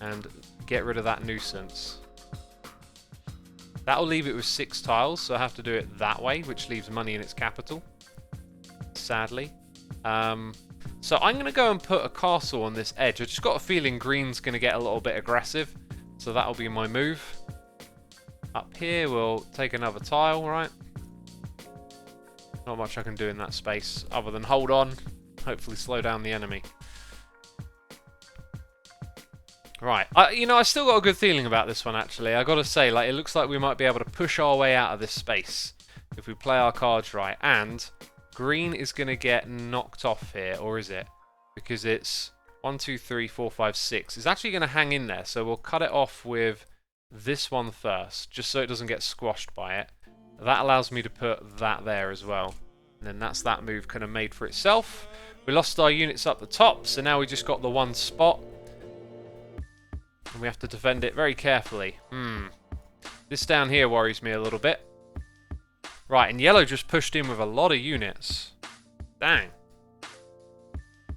and get rid of that nuisance? That'll leave it with 6 tiles, so I have to do it that way, which leaves money in its capital, sadly. So I'm going to go and put a castle on this edge. I've just got a feeling green's going to get a little bit aggressive, so that'll be my move. Up here, we'll take another tile, right? Not much I can do in that space other than hold on, hopefully slow down the enemy. Right, I still got a good feeling about this one actually. I got to say, like, it looks like we might be able to push our way out of this space if we play our cards right. And green is going to get knocked off here, or is it? Because it's 1, 2, 3, 4, 5, 6. It's actually going to hang in there, so we'll cut it off with this one first, just so it doesn't get squashed by it. That allows me to put that there as well. And then that's that move kind of made for itself. We lost our units up the top, so now we just got the one spot. And we have to defend it very carefully. This down here worries me a little bit. Right, and yellow just pushed in with a lot of units. Dang.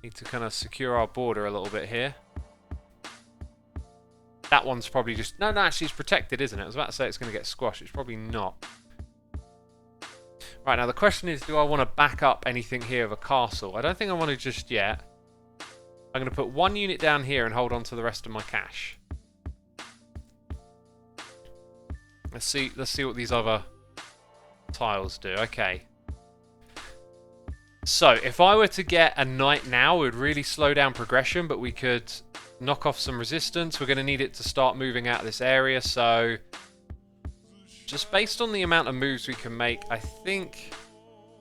Need to kind of secure our border a little bit here. That one's probably just... No, actually it's protected, isn't it? I was about to say it's going to get squashed. It's probably not. Right, now the question is, do I want to back up anything here of a castle? I don't think I want to just yet. I'm going to put 1 unit down here and hold on to the rest of my cash. Let's see what these other tiles do. Okay. So, if I were to get a knight now, it would really slow down progression, but we could knock off some resistance. We're going to need it to start moving out of this area, so just based on the amount of moves we can make, I think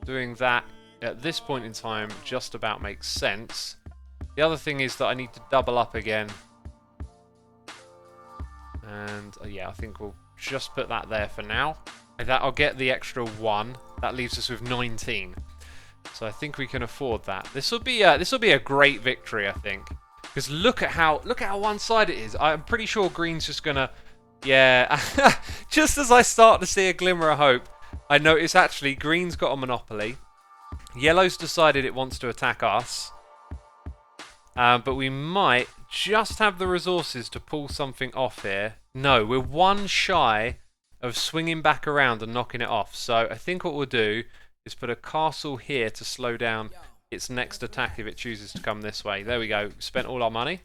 doing that at this point in time just about makes sense. The other thing is that I need to double up again. And yeah, I think we'll just put that there for now. I'll get the extra 1. That leaves us with 19. So I think we can afford that. This will be a great victory, I think. Because look at how one-sided it is. I'm pretty sure green's just gonna... Yeah, just as I start to see a glimmer of hope, I notice actually green's got a monopoly. Yellow's decided it wants to attack us. But we might just have the resources to pull something off here. No, we're 1 shy of swinging back around and knocking it off. So I think what we'll do is put a castle here to slow down its next attack if it chooses to come this way. There we go. Spent all our money.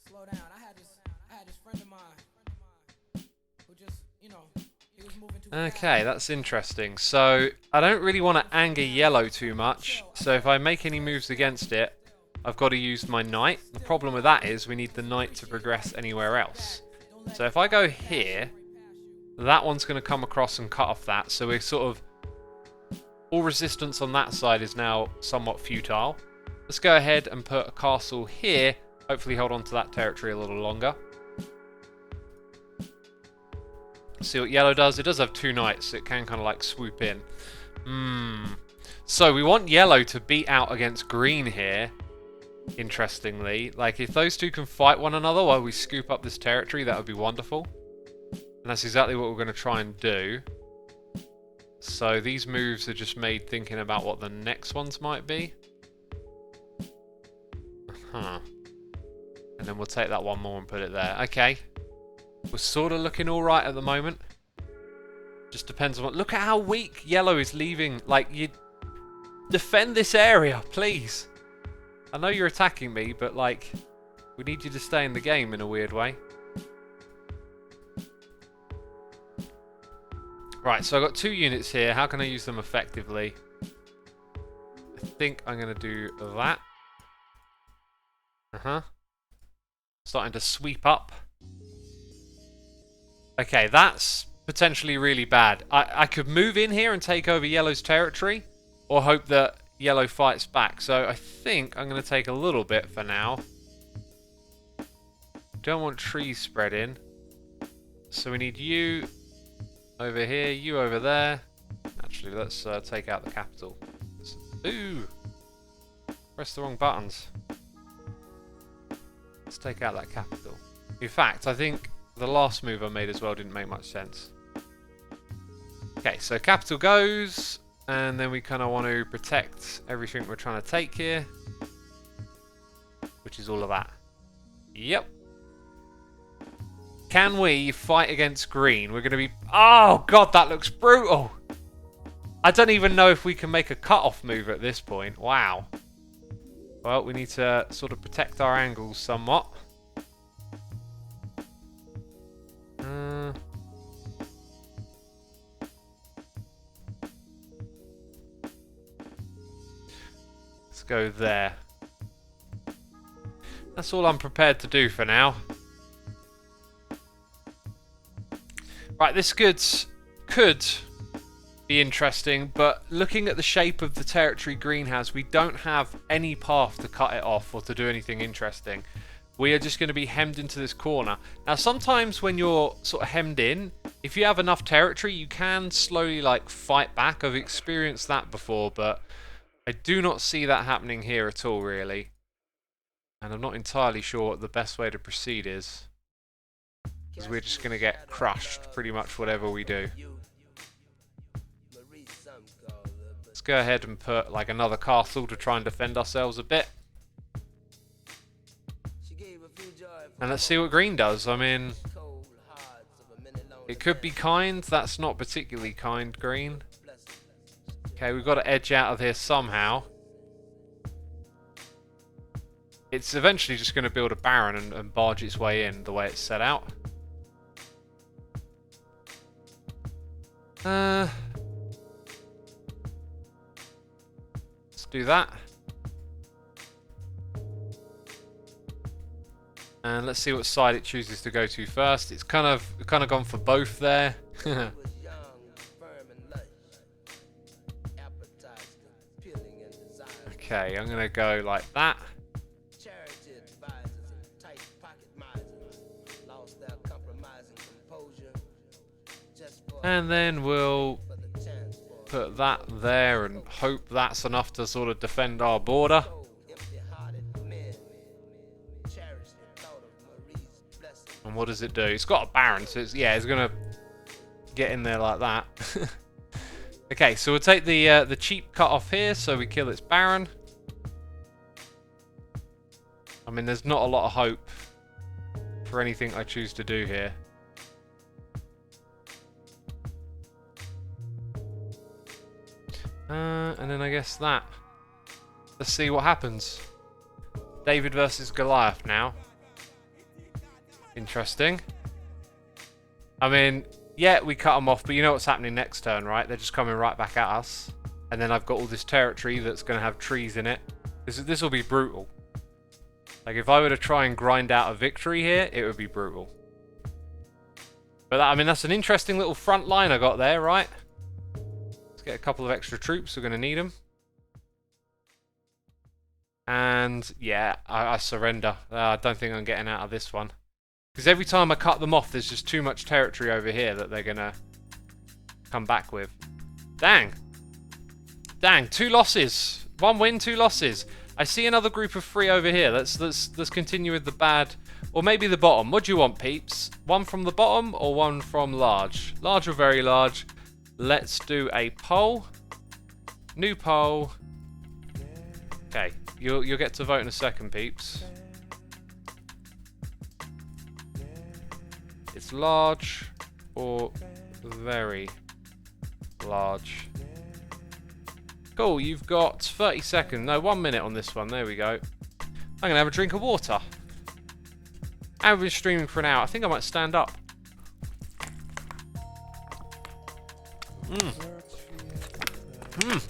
Slow down. I had this friend of mine who just, he was moving too fast. Okay, that's interesting. So I don't really want to anger yellow too much. So if I make any moves against it, I've got to use my knight. The problem with that is we need the knight to progress anywhere else. So if I go here, that one's going to come across and cut off that. So we're sort of... all resistance on that side is now somewhat futile. Let's go ahead and put a castle here. Hopefully hold on to that territory a little longer. See what yellow does. It does have 2 knights, so it can kind of like swoop in. So we want yellow to beat out against green here. Interestingly, like if those two can fight one another while we scoop up this territory, that would be wonderful. And that's exactly what we're going to try and do. So these moves are just made thinking about what the next ones might be. Huh. And then we'll take that one more and put it there. Okay. We're sort of looking alright at the moment. Just depends on what... Look at how weak yellow is leaving. Like, you... Defend this area, please. I know you're attacking me, but, like... We need you to stay in the game in a weird way. Right, so I've got 2 units here. How can I use them effectively? I think I'm going to do that. Starting to sweep up. Okay, that's potentially really bad. I could move in here and take over yellow's territory, or hope that yellow fights back. So I think I'm going to take a little bit for now. Don't want trees spread in. So we need you over here, you over there. Actually, let's take out the capital. Ooh! Press the wrong buttons. Let's take out that capital. In fact, I think the last move I made as well didn't make much sense. Okay, so capital goes, and then we kind of want to protect everything we're trying to take here, which is all of that. Yep. Can we fight against green? We're going to be... Oh, God, that looks brutal. I don't even know if we can make a cut-off move at this point. Wow. Well, we need to sort of protect our angles somewhat. Let's go there. That's all I'm prepared to do for now. Right, this could be interesting, but looking at the shape of the territory green has, we don't have any path to cut it off or to do anything interesting. We are just going to be hemmed into this corner. Now, sometimes when you're sort of hemmed in, if you have enough territory, you can slowly, like, fight back. I've experienced that before, but I do not see that happening here at all, really. And I'm not entirely sure what the best way to proceed is. Because we're just going to get crushed pretty much whatever we do. Let's go ahead and put like another castle to try and defend ourselves a bit. And let's see what green does. I mean, it could be kind. That's not particularly kind, green. Okay, we've got to edge out of here somehow. It's eventually just going to build a baron and barge its way in the way it's set out. Let's do that. And let's see what side it chooses to go to first. It's kind of gone for both there. Okay, I'm gonna go like that. And then we'll put that there and hope that's enough to sort of defend our border. And what does it do? It's got a baron, so it's gonna get in there like that. Okay, so we'll take the cheap cut off here, so we kill its baron. I mean, there's not a lot of hope for anything I choose to do here. And then I guess that. Let's see what happens. David versus Goliath now. Interesting. I mean, yeah, we cut them off, but you know what's happening next turn, right? They're just coming right back at us. And then I've got all this territory that's going to have trees in it. This will be brutal. Like, if I were to try and grind out a victory here, it would be brutal. But I mean, that's an interesting little front line I got there, right? Get a couple of extra troops, we're going to need them. And yeah, I surrender. I don't think I'm getting out of this one. Because every time I cut them off, there's just too much territory over here that they're going to come back with. Dang. Dang, 2 losses. 1 win, 2 losses. I see another group of 3 over here. Let's continue with the bad, or maybe the bottom. What do you want, peeps? 1 from the bottom or 1 from large? Large or very large? Let's do a poll. New poll. Okay, you'll get to vote in a second, peeps. It's large or very large. Cool, you've got 30 seconds. No, 1 minute on this one. There we go. I'm going to have a drink of water. I've been streaming for an hour. I think I might stand up.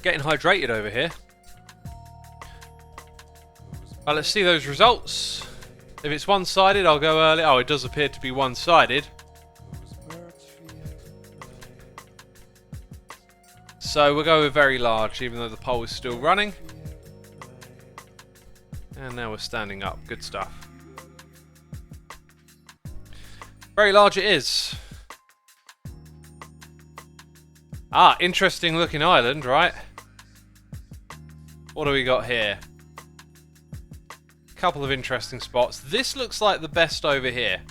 Getting hydrated over here. Right, let's see those results. If it's one-sided, I'll go early. Oh, it does appear to be one-sided. So we'll go with very large, even though the poll is still running. And now we're standing up. Good stuff. Very large it is. Ah, interesting looking island, right? What do we got here? Couple of interesting spots. This looks like the best over here.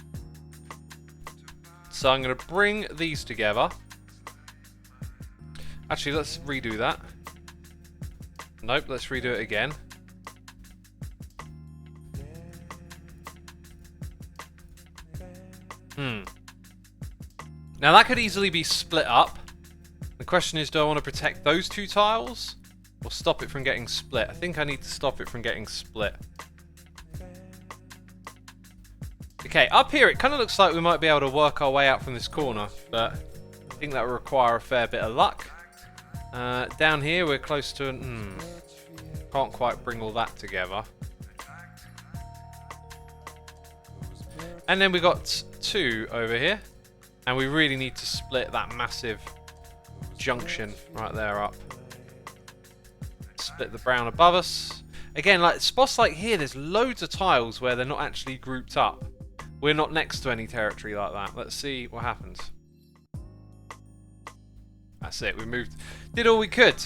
So I'm going to bring these together. Actually, let's redo that. Nope, let's redo it again. Now that could easily be split up. The question is, do I want to protect those two tiles or stop it from getting split? I think I need to stop it from getting split. Okay, up here it kind of looks like we might be able to work our way out from this corner, but I think that will require a fair bit of luck. Down here we're close to... can't quite bring all that together. And then we got 2 over here. And we really need to split that massive junction right there up. Split the brown above us. Again, like spots like here, there's loads of tiles where they're not actually grouped up. We're not next to any territory like that. Let's see what happens. That's it, we moved. Did all we could.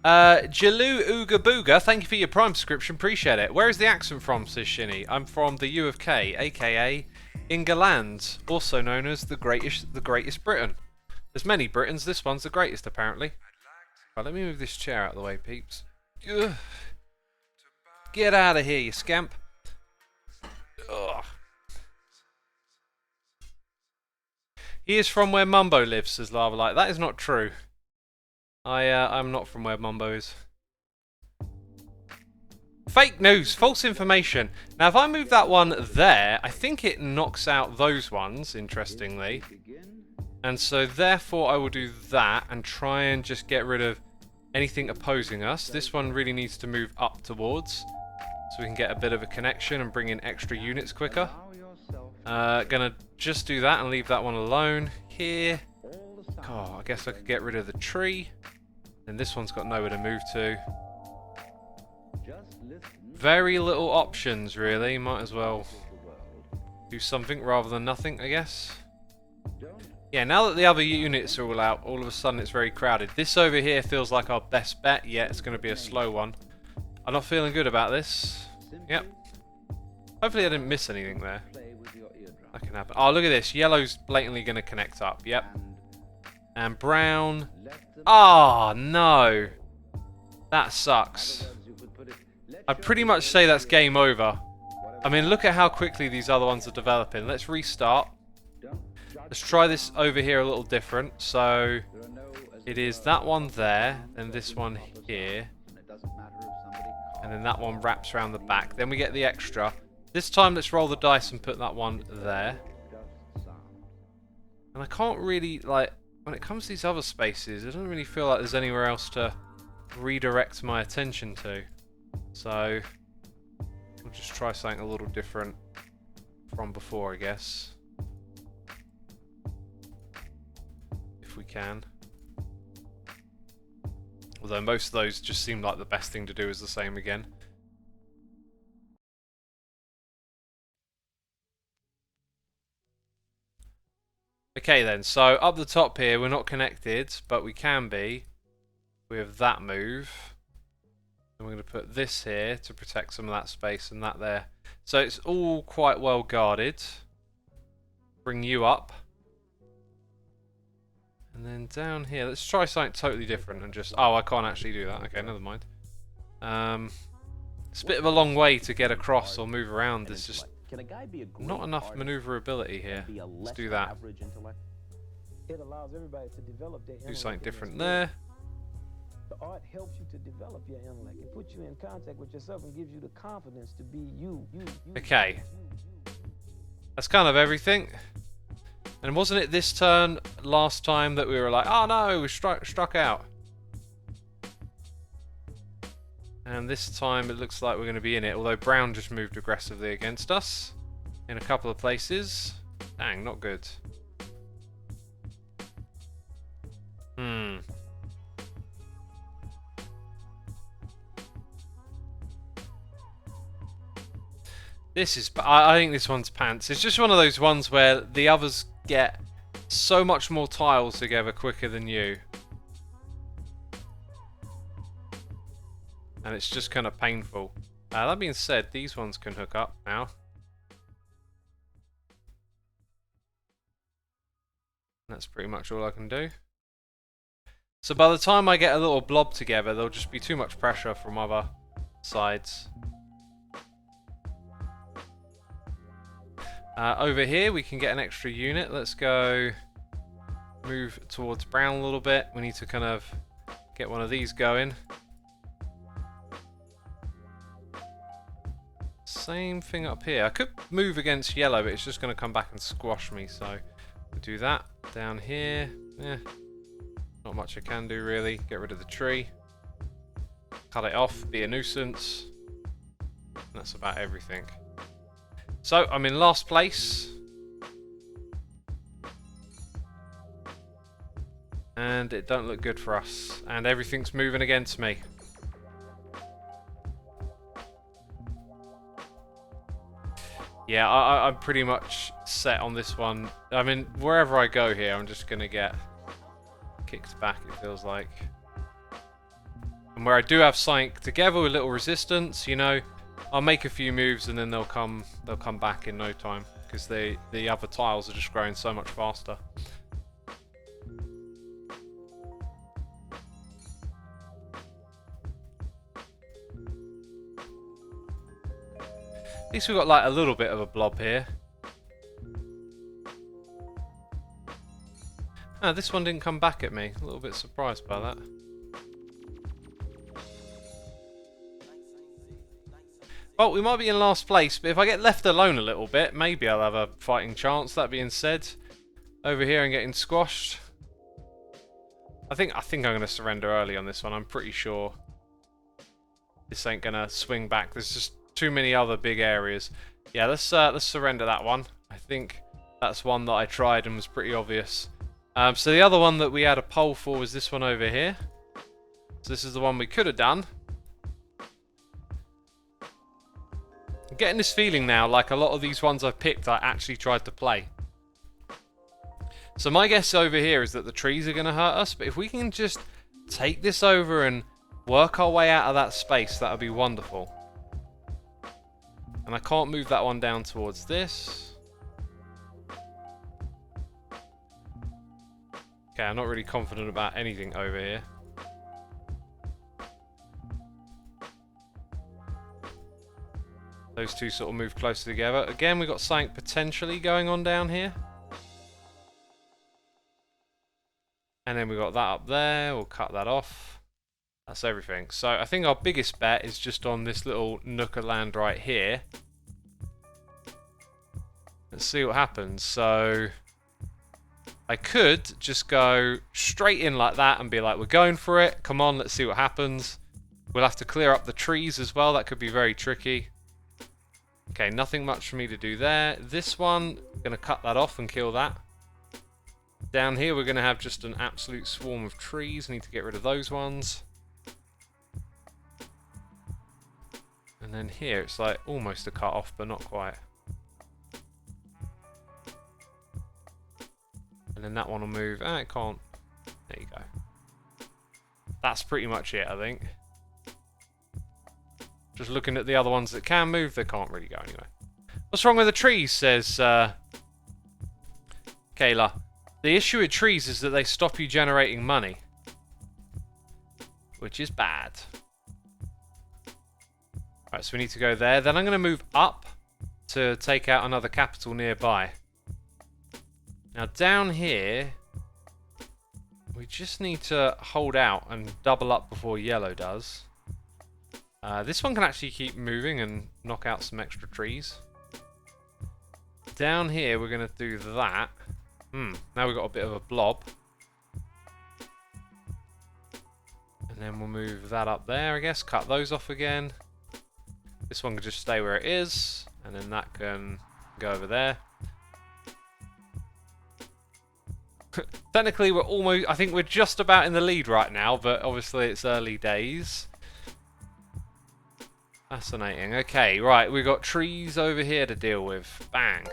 Jaloo Ooga Booga, thank you for your Prime subscription, appreciate it. Where is the accent from, says Shinny? I'm from the U of K, aka England, also known as the greatest Britain. There's many Britons, this one's the greatest apparently. Right, let me move this chair out of the way, peeps. Ugh. Get out of here, you scamp. Ugh. He is from where Mumbo lives, says Lava Light. That is not true. I'm not from where Mumbo is. Fake news, false information. Now, if I move that one there, I think it knocks out those ones, interestingly. And so, therefore, I will do that and try and just get rid of anything opposing us. This one really needs to move up towards, so we can get a bit of a connection and bring in extra units quicker. Gonna just do that and leave that one alone here. Oh, I guess I could get rid of the tree. And this one's got nowhere to move to. Very little options, really. Might as well do something rather than nothing, I guess. Yeah, now that the other units are all out, all of a sudden it's very crowded. This over here feels like our best bet. Yeah, it's going to be a slow one. I'm not feeling good about this. Yep. Hopefully I didn't miss anything there. That can happen. Oh, look at this. Yellow's blatantly going to connect up. Yep. And brown. Oh, no. That sucks. I'd pretty much say that's game over. I mean, look at how quickly these other ones are developing. Let's restart. Let's try this over here a little different. So, it is that one there, then this one here. And then that one wraps around the back. Then we get the extra. This time, let's roll the dice and put that one there. And I can't really, like, when it comes to these other spaces, I don't really feel like there's anywhere else to redirect my attention to. So, we'll just try something a little different from before, I guess. If we can. Although most of those just seem like the best thing to do is the same again. Okay then, so up the top here, we're not connected, but we can be with that move. And we're going to put this here to protect some of that space and that there. So it's all quite well guarded. Bring you up. And then down here, let's try something totally different and just... Oh, I can't actually do that. Okay, never mind. It's a bit of a long way to get across or move around. There's just not enough maneuverability here. Let's do that. It allows everybody to develop their Do intellect something and their different spirit. there. The art helps you to develop your intellect. It puts you in contact with yourself and gives you the confidence to be you. Okay. That's kind of everything. And wasn't it this turn last time that we were like, oh no, we struck out. And this time it looks like we're going to be in it, although Brown just moved aggressively against us in a couple of places. Dang, not good. This is... I think this one's pants. It's just one of those ones where the others get so much more tiles together quicker than you. And it's just kind of painful. That being said, these ones can hook up now. That's pretty much all I can do. So by the time I get a little blob together, there'll just be too much pressure from other sides. Over here, we can get an extra unit. Let's go move towards Brown a little bit. We need to kind of get one of these going. Same thing up here. I could move against yellow, but it's just going to come back and squash me. So we'll do that. Down here, not much I can do really. Get rid of the tree. Cut it off, be a nuisance. And that's about everything. So, I'm in last place. And it don't look good for us. And everything's moving against me. Yeah, I'm pretty much set on this one. I mean, wherever I go here, I'm just going to get kicked back, it feels like. And where I do have something together with little resistance, you know, I'll make a few moves and then they'll come back in no time because the other tiles are just growing so much faster. At least we've got like a little bit of a blob here. Ah, this one didn't come back at me. A little bit surprised by that. Well, we might be in last place, but if I get left alone a little bit, maybe I'll have a fighting chance. That being said, over here and getting squashed. I think I'm going to surrender early on this one. I'm pretty sure this ain't going to swing back. There's just too many other big areas. Yeah, let's surrender that one. I think that's one that I tried and was pretty obvious. So the other one that we had a poll for was this one over here. So this is the one we could have done. I'm getting this feeling now like a lot of these ones I've picked I actually tried to play. So my guess over here is that the trees are going to hurt us, but if we can just take this over and work our way out of that space, that would be wonderful. And I can't move that one down towards this. Okay, I'm not really confident about anything over here. Those two sort of move closer together. Again, we've got something potentially going on down here. And then we've got that up there. We'll cut that off. That's everything. So I think our biggest bet is just on this little nook of land right here. Let's see what happens. So I could just go straight in like that and be like, we're going for it. Come on, let's see what happens. We'll have to clear up the trees as well. That could be very tricky. Okay, nothing much for me to do there. This one, I'm going to cut that off and kill that. Down here, we're going to have just an absolute swarm of trees. Need to get rid of those ones. And then here, it's like almost a cut off, but not quite. And then that one will move. Ah, it can't. There you go. That's pretty much it, I think. Just looking at the other ones that can move, they can't really go anywhere. What's wrong with the trees, says Kayla. The issue with trees is that they stop you generating money. Which is bad. Right, so we need to go there. Then I'm going to move up to take out another capital nearby. Now down here, we just need to hold out and double up before yellow does. This one can actually keep moving and knock out some extra trees. Down here, we're going to do that. Now we've got a bit of a blob. And then we'll move that up there, I guess. Cut those off again. This one can just stay where it is. And then that can go over there. Technically, we're almost... I think we're just about in the lead right now. But obviously, it's early days. Fascinating. Okay, right. We've got trees over here to deal with. Bang.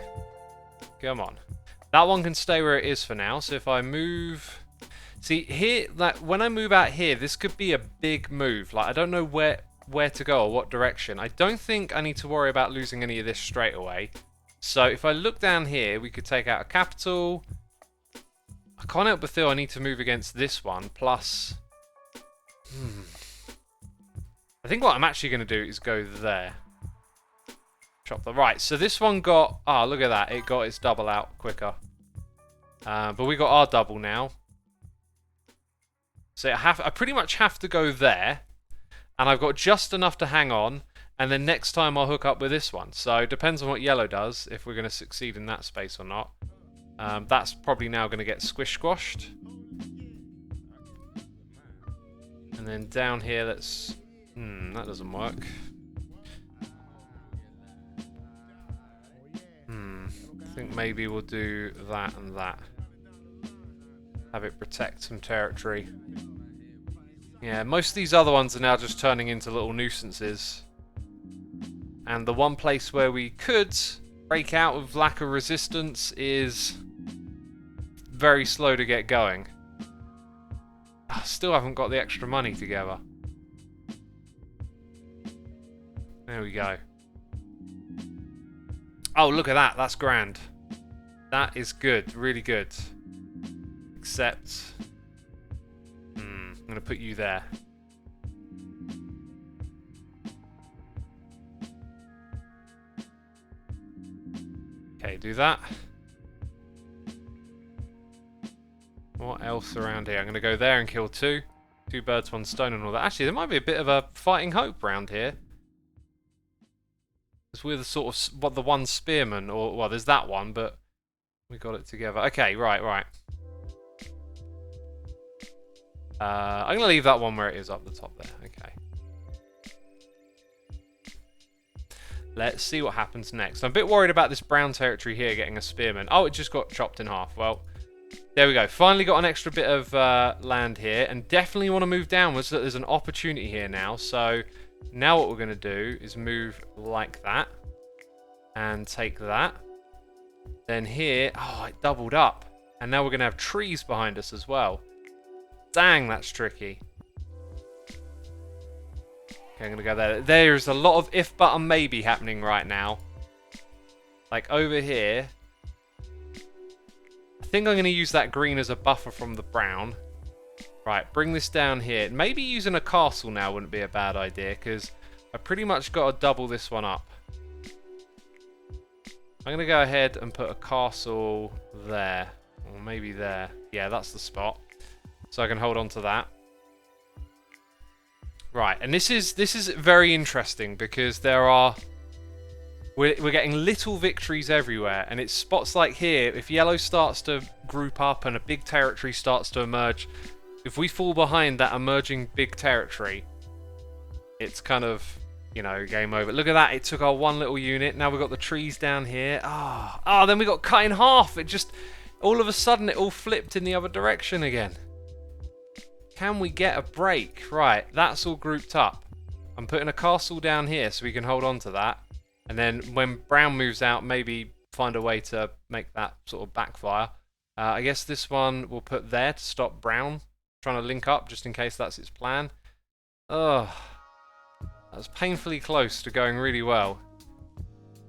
Come on. That one can stay where it is for now. So if I move... See, here, like, when I move out here, this could be a big move. Like, I don't know where to go or what direction. I don't think I need to worry about losing any of this straight away. So if I look down here, we could take out a capital. I can't help but feel I need to move against this one. Plus... I think what I'm actually going to do is go there. Chop the right. So this one got... Ah, look at that. It got its double out quicker. But we got our double now. So I pretty much have to go there. And I've got just enough to hang on. And then next time I'll hook up with this one. So it depends on what yellow does, if we're going to succeed in that space or not. That's probably now going to get squashed. And then down here, let's... that doesn't work. I think maybe we'll do that and that. Have it protect some territory. Yeah, most of these other ones are now just turning into little nuisances. And the one place where we could break out of lack of resistance is very slow to get going. I still haven't got the extra money together. There we go. Oh, look at that. That's grand. That is good. Really good. Except... I'm going to put you there. Okay, do that. What else around here? I'm going to go there and kill two. 2 birds, 1 stone and all that. Actually, there might be a bit of a fighting hope around here. Because we're the sort of... the one spearman, or... Well, there's that one, but... We got it together. Okay, right. I'm going to leave that one where it is up the top there. Okay. Let's see what happens next. I'm a bit worried about this brown territory here getting a spearman. Oh, it just got chopped in half. Well, there we go. Finally got an extra bit of land here. And definitely want to move downwards so that there's an opportunity here now. So now what we're going to do is move like that. And take that. Then here... Oh, it doubled up. And now we're going to have trees behind us as well. Dang, that's tricky. Okay, I'm going to go there. There's a lot of if, but, and maybe happening right now. Like over here. I think I'm going to use that green as a buffer from the brown. Right, bring this down here. Maybe using a castle now wouldn't be a bad idea, because I pretty much got to double this one up. I'm going to go ahead and put a castle there. Or maybe there. Yeah, that's the spot. So I can hold on to that. Right, and this is very interesting because we're getting little victories everywhere, and it's spots like here. If yellow starts to group up and a big territory starts to emerge, if we fall behind that emerging big territory, it's kind of, you know, game over. Look at that, it took our one little unit. Now we've got the trees down here. Then we got cut in half. It just, all of a sudden, it all flipped in the other direction again. Can we get a break? Right, that's all grouped up. I'm putting a castle down here so we can hold on to that. And then when brown moves out, maybe find a way to make that sort of backfire. I guess this one we'll put there to stop brown trying to link up, just in case that's its plan. Ugh. That was painfully close to going really well.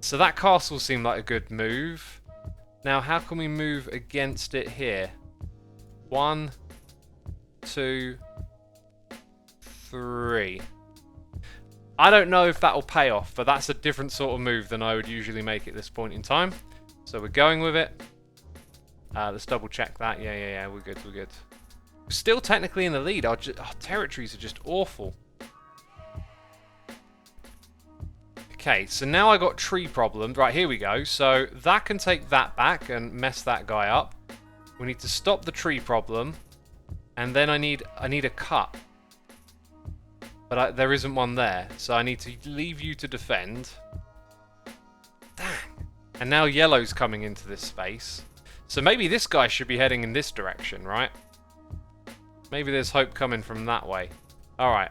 So that castle seemed like a good move. Now, how can we move against it here? 1, 2, 3. I don't know if that'll pay off, but that's a different sort of move than I would usually make at this point in time. So we're going with it. Let's double check that. Yeah, we're good, we're good. We're still technically in the lead. Our territories are just awful. Okay, so now I got tree problems. Right, here we go. So that can take that back and mess that guy up. We need to stop the tree problem. And then I need a cut. But there isn't one there. So I need to leave you to defend. Dang. And now yellow's coming into this space. So maybe this guy should be heading in this direction, right? Maybe there's hope coming from that way. Alright.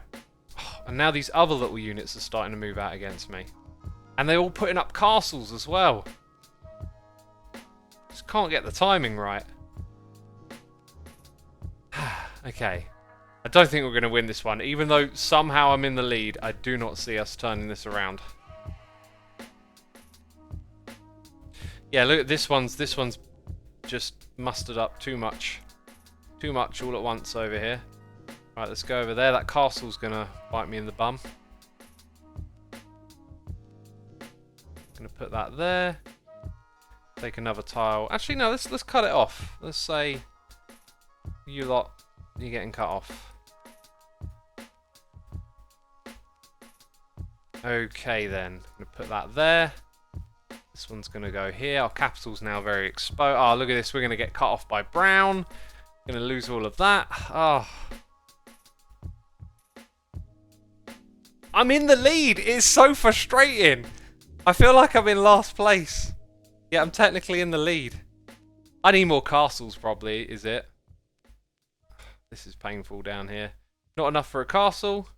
And now these other little units are starting to move out against me. And they're all putting up castles as well. Just can't get the timing right. Okay. I don't think we're going to win this one. Even though somehow I'm in the lead, I do not see us turning this around. Yeah, look at this one's just mustered up too much. Too much all at once over here. Right, let's go over there. That castle's going to bite me in the bum. Going to put that there. Take another tile. Actually, no, let's cut it off. Let's say you lot, you're getting cut off. Okay then, I'm going to put that there. This one's going to go here. Our capital's now very exposed. Oh, look at this. We're going to get cut off by brown. Going to lose all of that. Oh. I'm in the lead. It's so frustrating. I feel like I'm in last place. Yeah, I'm technically in the lead. I need more castles probably, is it? This is painful down here. Not enough for a castle.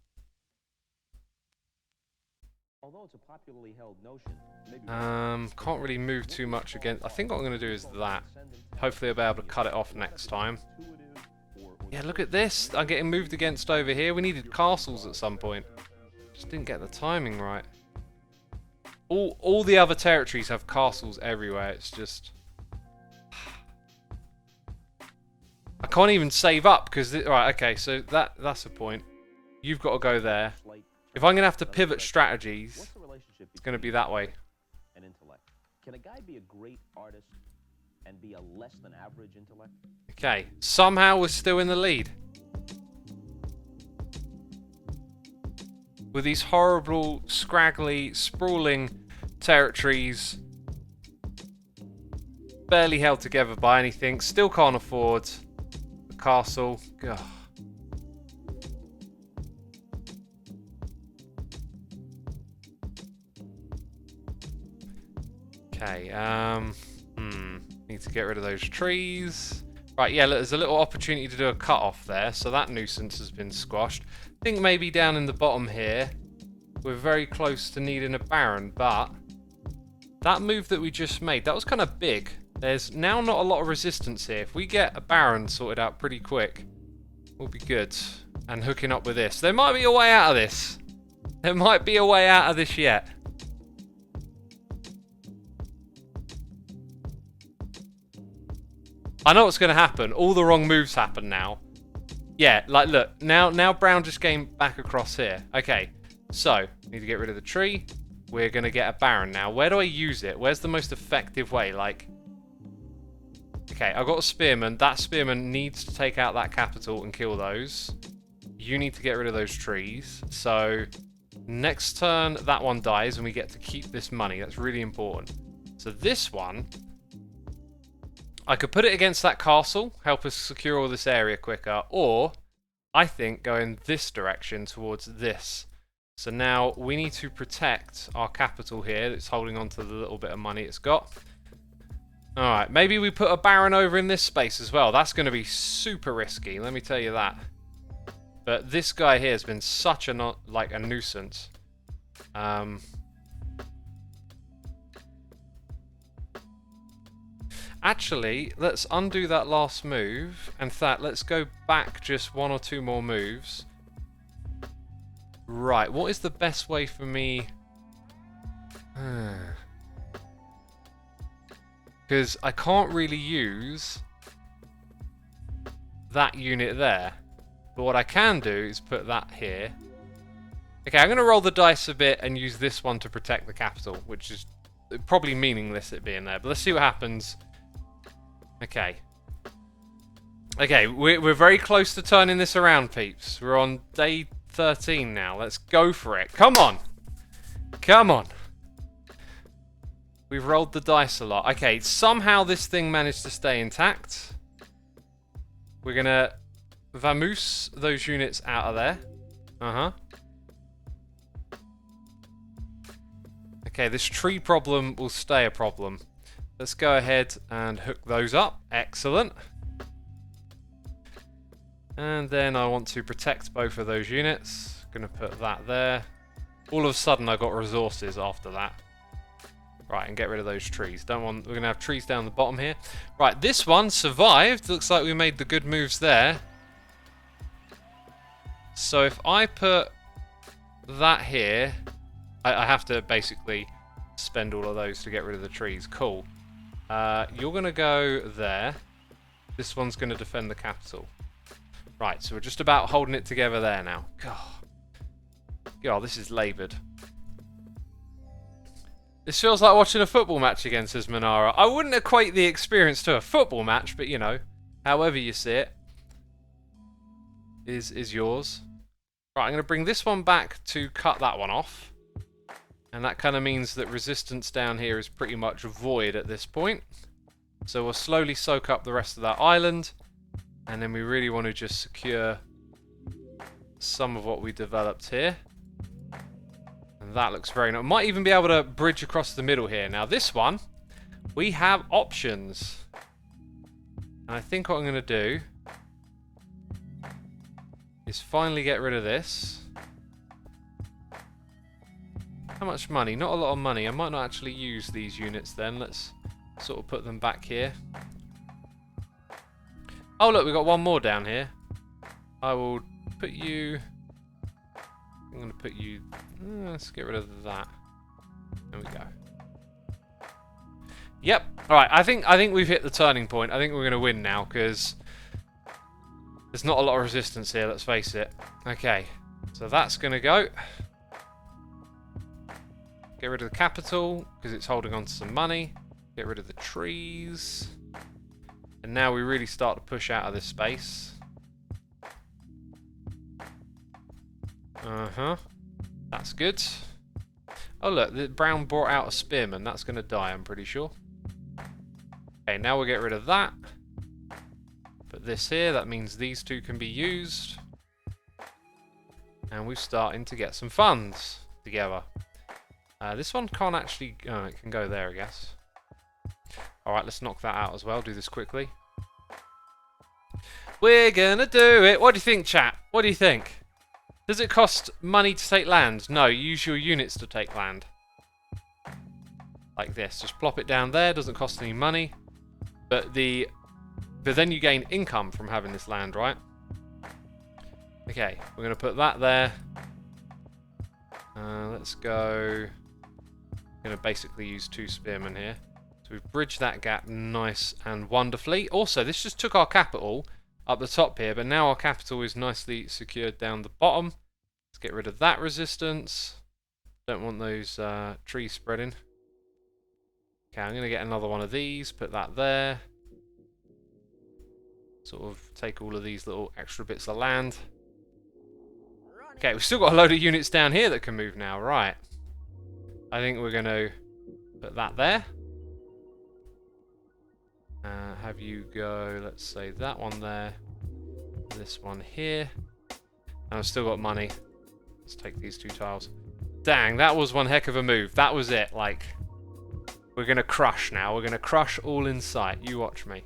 Although it's a popularly held notion, can't really move too much again. I think what I'm going to do is that. Hopefully I'll be able to cut it off next time. Yeah, look at this. I'm getting moved against over here. We needed castles at some point. Just didn't get the timing right. All the other territories have castles everywhere. It's just... I can't even save up because... Right, okay, so that's a point. You've got to go there. If I'm going to have to pivot strategies, it's going to be that way. And intellect. Can a guy be a great artist and be a less than average intellect? Okay, somehow we're still in the lead. With these horrible, scraggly, sprawling territories, barely held together by anything, still can't afford the castle. Ugh. Okay, need to get rid of those trees. Right, yeah, look, there's a little opportunity to do a cut-off there, so that nuisance has been squashed. I think maybe down in the bottom here, we're very close to needing a baron, but that move that we just made, that was kind of big. There's now not a lot of resistance here. If we get a baron sorted out pretty quick, we'll be good. And hooking up with this. There might be a way out of this. There might be a way out of this yet. I know what's going to happen. All the wrong moves happen now. Yeah, like look, now brown just came back across here. Okay, so need to get rid of the tree. We're going to get a baron now. Where do I use it? Where's the most effective way? Like, okay, I've got a spearman. That spearman needs to take out that capital and kill those. You need to get rid of those trees. So next turn, that one dies and we get to keep this money. That's really important. So this one... I could put it against that castle, help us secure all this area quicker, or I think go in this direction towards this. So now we need to protect our capital here that's holding on to the little bit of money it's got. Alright, maybe we put a baron over in this space as well. That's going to be super risky, let me tell you that. But this guy here has been such a nuisance. Actually, let's undo that last move. In fact, let's go back just one or two more moves. Right, what is the best way for me? Because I can't really use that unit there. But what I can do is put that here. Okay, I'm going to roll the dice a bit and use this one to protect the capital, which is probably meaningless it being there. But let's see what happens. Okay. Okay, we're very close to turning this around, peeps. We're on day 13 now. Let's go for it. Come on. Come on. We've rolled the dice a lot. Okay, somehow this thing managed to stay intact. We're going to vamoose those units out of there. Uh-huh. Okay, this tree problem will stay a problem. Let's go ahead and hook those up. Excellent. And then I want to protect both of those units. Gonna put that there. All of a sudden I got resources after that. Right, and get rid of those trees. We're gonna have trees down the bottom here. Right, this one survived. Looks like we made the good moves there. So if I put that here, I have to basically spend all of those to get rid of the trees. Cool. You're gonna go there. This one's gonna defend the capital. Right, so we're just about holding it together there now. God, this is laboured. This feels like watching a football match again, says Manara. I wouldn't equate the experience to a football match, but you know, however you see it, is yours. Right, I'm going to bring this one back to cut that one off. And that kind of means that resistance down here is pretty much void at this point. So we'll slowly soak up the rest of that island. And then we really want to just secure some of what we developed here. And that looks very nice. Might even be able to bridge across the middle here. Now this one, we have options. And I think what I'm going to do is finally get rid of this. How much money? Not a lot of money. I might not actually use these units then. Let's sort of put them back here. Oh look, we've got one more down here. I will put you... I'm going to put you... let's get rid of that. There we go. Yep. Alright, I think we've hit the turning point. I think we're going to win now, because there's not a lot of resistance here, let's face it. Okay, so that's going to go. Get rid of the capital, because it's holding on to some money. Get rid of the trees. And now we really start to push out of this space. Uh-huh. That's good. Oh look, the brown brought out a spearman. That's going to die, I'm pretty sure. Okay, now we'll get rid of that. Put this here. That means these two can be used. And we're starting to get some funds together. This one can't actually... Oh, it can go there, I guess. Alright, let's knock that out as well. Do this quickly. We're gonna do it! What do you think, chat? What do you think? Does it cost money to take land? No, use your units to take land. Like this. Just plop it down there. Doesn't cost any money. But then you gain income from having this land, right? Okay, we're gonna put that there. Let's go... I'm gonna basically use 2 spearmen here. So we've bridged that gap nice and wonderfully. Also, this just took our capital up the top here, but now our capital is nicely secured down the bottom. Let's get rid of that resistance. Don't want those trees spreading. Okay, I'm going to get another one of these, put that there. Sort of take all of these little extra bits of land. Okay, we've still got a load of units down here that can move now, right. I think we're going to put that there. Have you go, let's say that one there, this one here, and I've still got money. Let's take these 2 tiles. Dang, that was one heck of a move. That was it, like, we're gonna crush now. We're gonna crush all in sight. You watch me.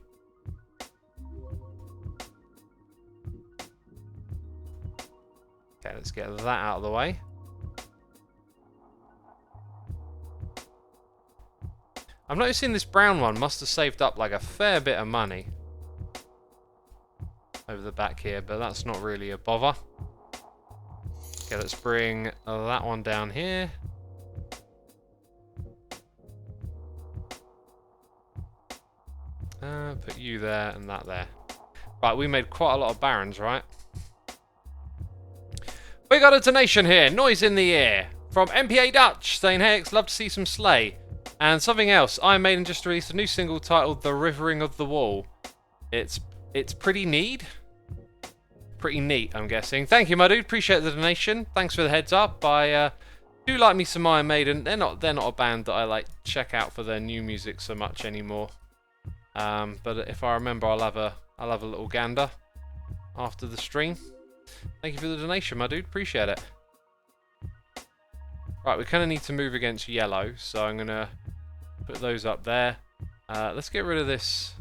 Okay, let's get that out of the way. I'm noticing this brown one must have saved up like a fair bit of money over the back here, but that's not really a bother. Okay, let's bring that one down here. Put you there and that there. Right, we made quite a lot of barons, right? We got a donation here, noise in the ear, from MPA Dutch, saying, hey, X, love to see some Slay. And something else, Iron Maiden just released a new single titled The Rivering of the Wall. It's pretty neat. Pretty neat, I'm guessing. Thank you, my dude, appreciate the donation. Thanks for the heads up. I do like me some Iron Maiden. They're not a band that I like check out for their new music so much anymore. But if I remember, I'll have a little gander after the stream. Thank you for the donation, my dude. Appreciate it. Right, we kind of need to move against yellow, so I'm going to put those up there. Let's get rid of this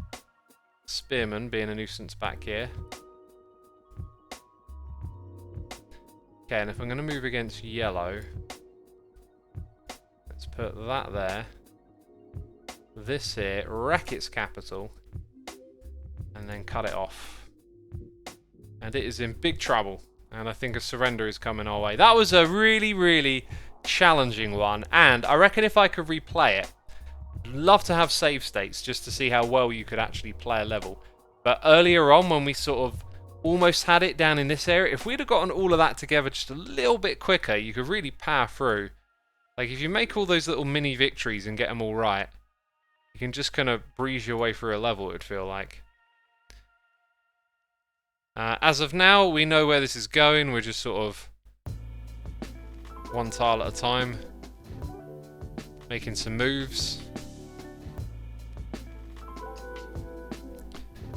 spearman being a nuisance back here. Okay, and if I'm going to move against yellow, let's put that there. This here, wreck its capital, and then cut it off. And it is in big trouble, and I think a surrender is coming our way. That was a really, really challenging one, and I reckon if I could replay it, I'd love to have save states just to see how well you could actually play a level. But earlier on, when we sort of almost had it down in this area, if we'd have gotten all of that together just a little bit quicker, you could really power through. Like, if you make all those little mini victories and get them all right, you can just kind of breeze your way through a level, it would feel like. As of now, we know where this is going. We're just sort of one tile at a time, making some moves.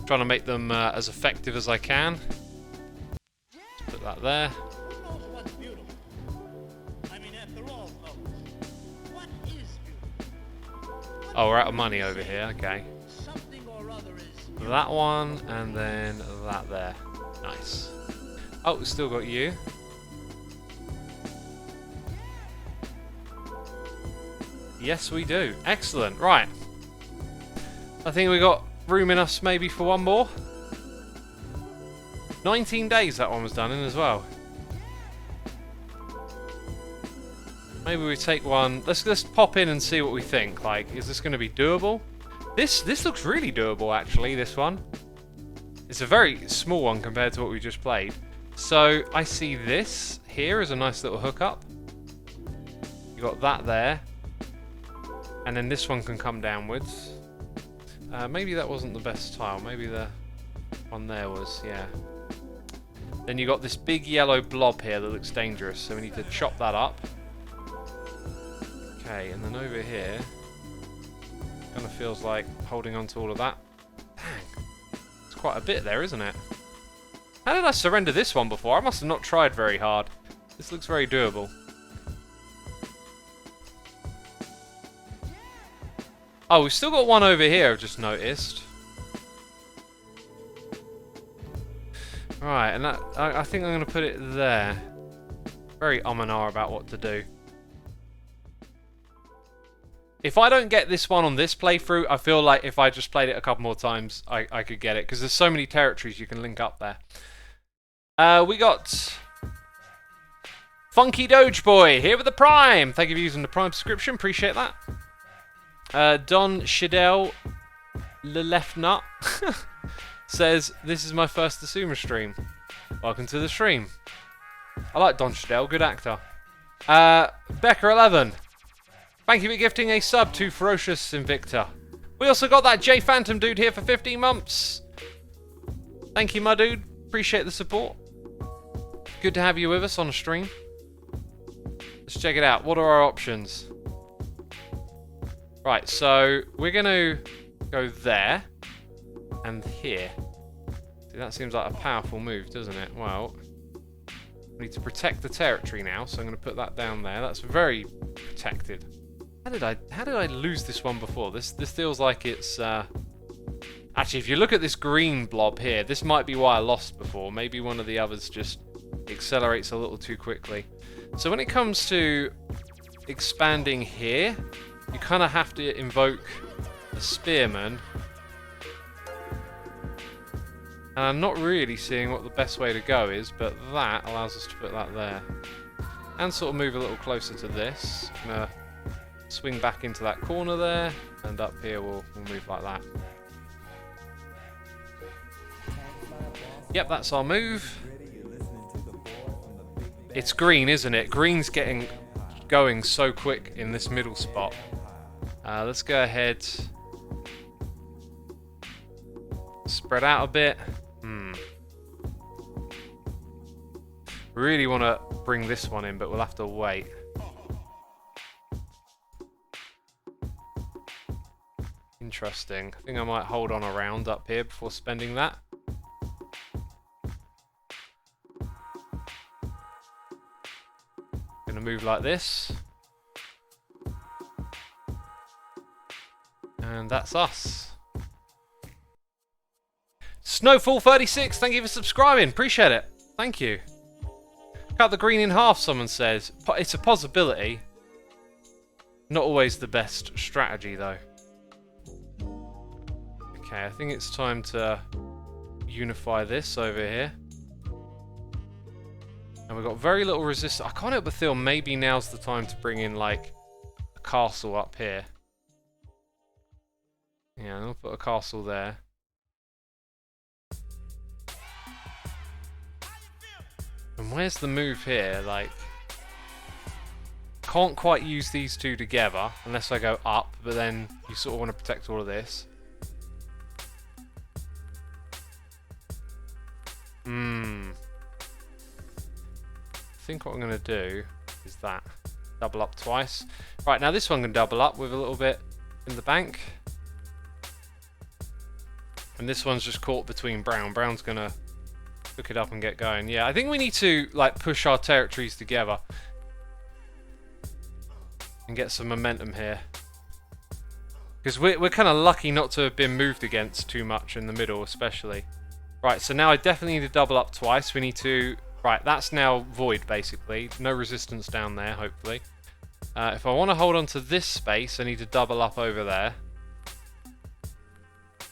Trying to make them as effective as I can. Let's put that there. Oh, we're out of money over here. Okay. That one, and then that there. Nice. Oh, we've still got you. Yes, we do. Excellent. Right. I think we got room in us maybe for one more. 19 days that one was done in as well. Maybe we take one. Let's pop in and see what we think. Like, is this going to be doable? This looks really doable, actually, this one. It's a very small one compared to what we just played. So, I see this here as a nice little hookup. You got that there. And then this one can come downwards. Maybe that wasn't the best tile. Maybe the one there was, yeah. Then you got this big yellow blob here that looks dangerous, so we need to chop that up. Okay, and then over here, kind of feels like holding on to all of that. Dang, it's quite a bit there, isn't it? How did I surrender this one before? I must have not tried very hard. This looks very doable. Oh, we've still got one over here, I've just noticed. Right, and that I think I'm going to put it there. Very and ah about what to do. If I don't get this one on this playthrough, I feel like if I just played it a couple more times, I could get it. Because there's so many territories you can link up there. We got Funky Doge Boy here with the Prime. Thank you for using the Prime subscription. Appreciate that. Don Shidell Le Left Nut says, this is my first Xisuma stream. Welcome to the stream. I like Don Shidell, good actor. Becca11. Thank you for gifting a sub to Ferocious Invicta. We also got that J Phantom dude here for 15 months. Thank you, my dude. Appreciate the support. Good to have you with us on a stream. Let's check it out. What are our options? Right, so we're going to go there and here. See, that seems like a powerful move, doesn't it? Well, we need to protect the territory now, so I'm going to put that down there. That's very protected. How did I lose this one before? This feels like it's actually, if you look at this green blob here, this might be why I lost before. Maybe one of the others just accelerates a little too quickly. So when it comes to expanding here, you kind of have to invoke a spearman. And I'm not really seeing what the best way to go is, but that allows us to put that there. And sort of move a little closer to this. Gonna swing back into that corner there, and up here we'll move like that. Yep, that's our move. It's green, isn't it? Green's going so quick in this middle spot. Let's go ahead. Spread out a bit. Really want to bring this one in, but we'll have to wait. Interesting. I think I might hold on a round up here before spending that. Gonna move like this. And that's us. Snowfall36, thank you for subscribing. Appreciate it. Thank you. Cut the green in half, someone says. It's a possibility. Not always the best strategy, though. Okay, I think it's time to unify this over here. And we've got very little resistance. I can't help but feel maybe now's the time to bring in, like, a castle up here. Yeah, I'll put a castle there. And where's the move here? Like, can't quite use these two together unless I go up, but then you sort of want to protect all of this. I think what I'm going to do is that. Double up twice. Right, now this one can double up with a little bit in the bank. And this one's just caught between brown. Brown's going to hook it up and get going. Yeah, I think we need to like push our territories together and get some momentum here. Because we're kind of lucky not to have been moved against too much in the middle, especially. Right, so now I definitely need to double up twice. We need to... Right, that's now void, basically. No resistance down there, hopefully. If I want to hold on to this space, I need to double up over there.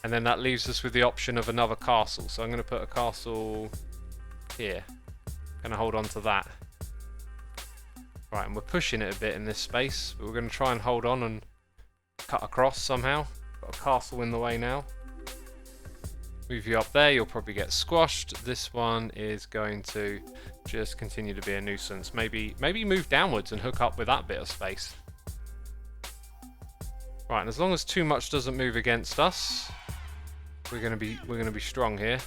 And then that leaves us with the option of another castle. So I'm going to put a castle here. Going to hold on to that. Right, and we're pushing it a bit in this space. But we're going to try and hold on and cut across somehow. Got a castle in the way now. Move you up there, you'll probably get squashed. This one is going to just continue to be a nuisance. Maybe move downwards and hook up with that bit of space. Right, and as long as too much doesn't move against us, we're gonna be strong here.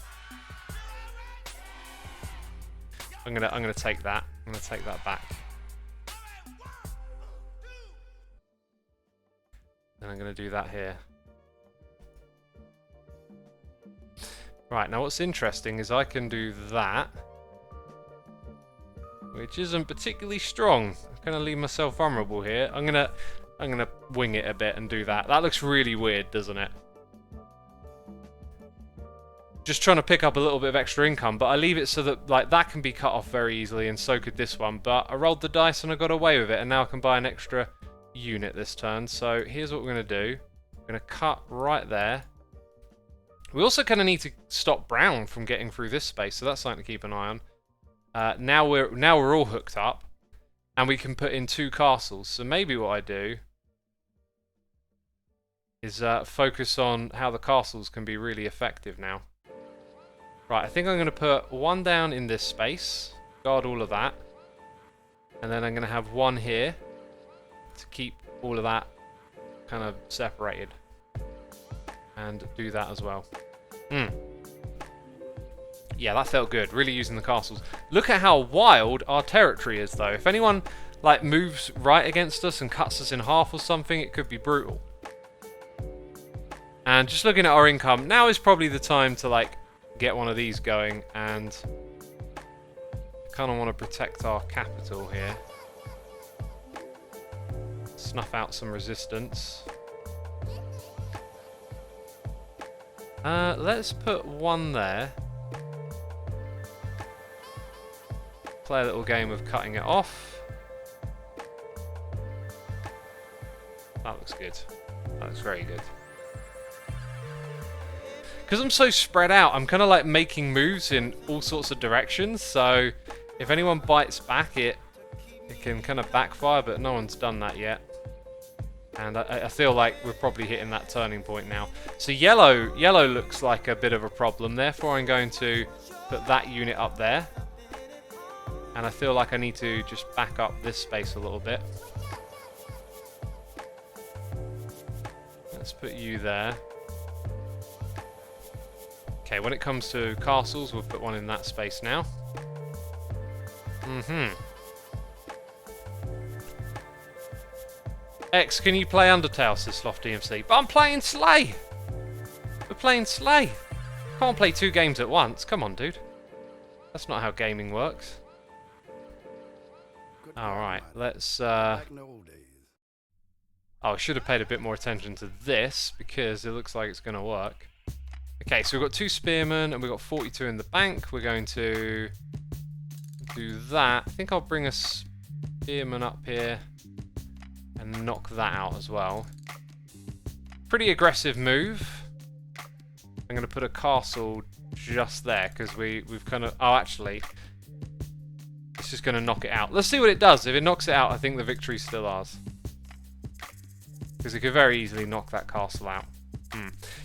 I'm gonna take that. I'm gonna take that back. And I'm gonna do that here. Right, now what's interesting is I can do that, which isn't particularly strong. I'm gonna leave myself vulnerable here. I'm gonna wing it a bit and do that. That looks really weird, doesn't it? Just trying to pick up a little bit of extra income, but I leave it so that like that can be cut off very easily, and so could this one. But I rolled the dice and I got away with it, and now I can buy an extra unit this turn. So here's what we're gonna do. We're gonna cut right there. We also kind of need to stop brown from getting through this space, so that's something to keep an eye on. Now we're all hooked up, and we can put in 2 castles. So maybe what I do is focus on how the castles can be really effective now. Right, I think I'm going to put 1 down in this space, guard all of that, and then I'm going to have 1 here to keep all of that kind of separated. And do that as well. Yeah, that felt good. Really using the castles. Look at how wild our territory is, though. If anyone like moves right against us and cuts us in half or something, it could be brutal. And just looking at our income, now is probably the time to like get one of these going, and kind of want to protect our capital here. Snuff out some resistance. Let's put 1 there. Play a little game of cutting it off. That looks good. That looks very good. Because I'm so spread out, I'm kind of like making moves in all sorts of directions, so if anyone bites back, it can kind of backfire, but no one's done that yet. And I feel like we're probably hitting that turning point now. So yellow looks like a bit of a problem. Therefore, I'm going to put that unit up there. And I feel like I need to just back up this space a little bit. Let's put you there. Okay, when it comes to castles, we'll put one in that space now. X, can you play Undertale, says Sloth DMC? But I'm playing Slay! We're playing Slay! Can't play 2 games at once. Come on, dude. That's not how gaming works. Alright, let's... Oh, I should have paid a bit more attention to this, because it looks like it's going to work. Okay, so we've got 2 spearmen, and we've got 42 in the bank. We're going to do that. I think I'll bring a spearman up here and knock that out as well. Pretty aggressive move. I'm going to put a castle just there, because we've kind of... Oh, actually... It's just going to knock it out. Let's see what it does. If it knocks it out, I think the victory's still ours. Because it could very easily knock that castle out.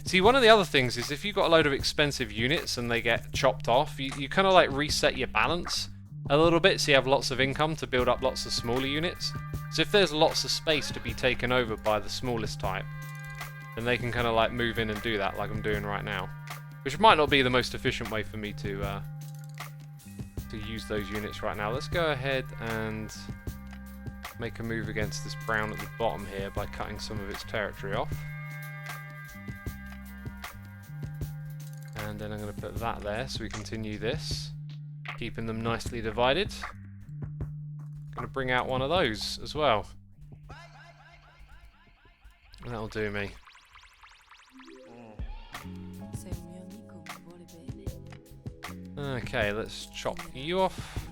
See, one of the other things is if you've got a load of expensive units and they get chopped off, you kind of like reset your balance a little bit, so you have lots of income to build up lots of smaller units. So if there's lots of space to be taken over by the smallest type, then they can kind of like move in and do that like I'm doing right now. Which might not be the most efficient way for me to use those units right now. Let's go ahead and make a move against this brown at the bottom here by cutting some of its territory off. And then I'm going to put that there, so we continue this, keeping them nicely divided. Going to bring out one of those as well. That'll do me. Okay, let's chop you off.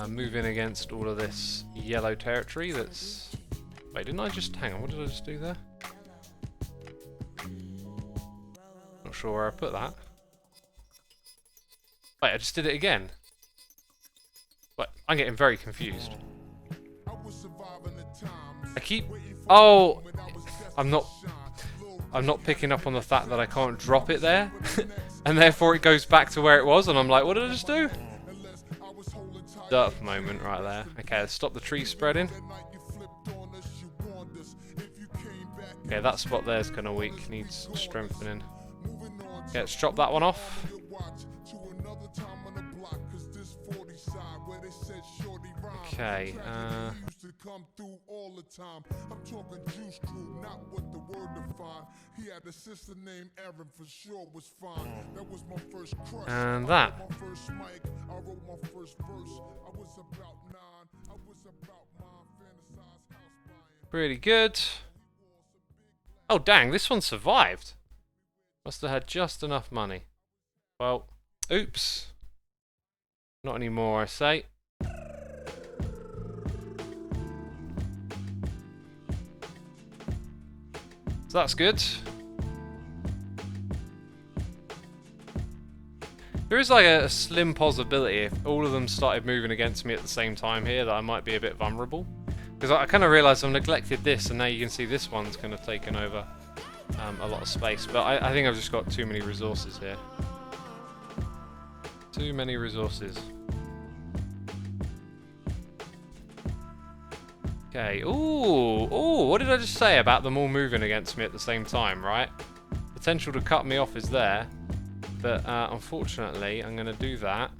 Move in against all of this yellow territory that's... Wait, didn't I just... Hang on, what did I just do there? Not sure where I put that. Wait, I just did it again. Wait, I'm getting very confused. I keep... Oh! I'm not picking up on the fact that I can't drop it there. And therefore it goes back to where it was, and I'm like, what did I just do? Derp moment right there. Okay, let's stop the tree spreading. Okay, that spot there's kind of weak, needs strengthening. Okay, let's chop that one off. Okay, and that. Pretty good. Oh dang, this one survived. Must have had just enough money. Well, oops. Not anymore, I say. So that's good. There is like a slim possibility if all of them started moving against me at the same time here that I might be a bit vulnerable. Because I kind of realised I've neglected this, and now you can see this one's kind of taken over a lot of space. But I think I've just got too many resources here. Too many resources. Okay, ooh, what did I just say about them all moving against me at the same time, right? Potential to cut me off is there, but unfortunately I'm going to do that.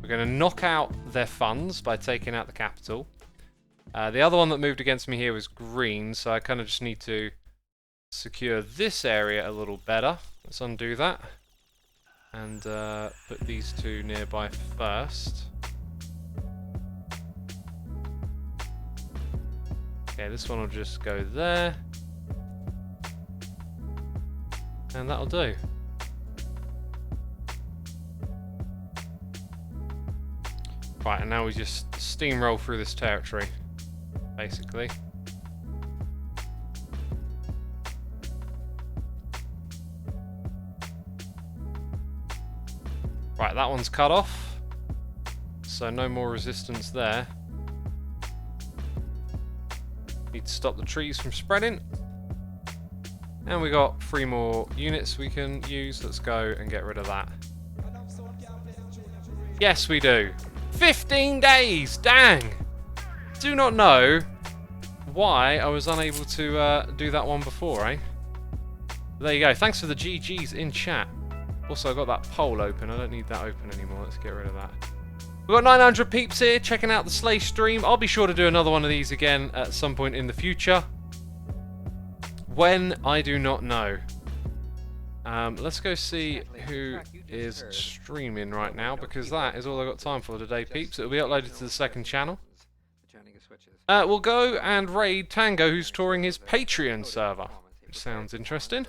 We're going to knock out their funds by taking out the capital. The other one that moved against me here was green, so I kind of just need to secure this area a little better. Let's undo that. And put these two nearby first. Okay, this one will just go there. And that'll do. Right, and now we just steamroll through this territory, basically. Right, that one's cut off. So no more resistance there. Need to stop the trees from spreading. And we got 3 more units we can use. Let's go and get rid of that. Yes, we do. 15 days! Dang! Do not know why I was unable to do that one before, eh? There you go. Thanks for the GGs in chat. Also, I've got that poll open. I don't need that open anymore. Let's get rid of that. We've got 900 peeps here checking out the Slay stream. I'll be sure to do another one of these again at some point in the future. When, I do not know. Let's go see who is streaming right now, because that is all I've got time for today, peeps. It'll be uploaded to the second channel. We'll go and raid Tango, who's touring his Patreon server, which sounds interesting.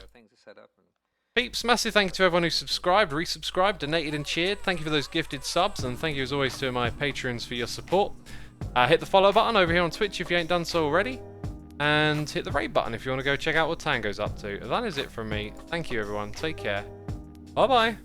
Peeps, massive thank you to everyone who subscribed, resubscribed, donated and cheered. Thank you for those gifted subs, and thank you as always to my patrons for your support. Hit the follow button over here on Twitch if you ain't done so already. And hit the raid button if you want to go check out what Tango's up to. That is it from me. Thank you everyone. Take care. Bye bye.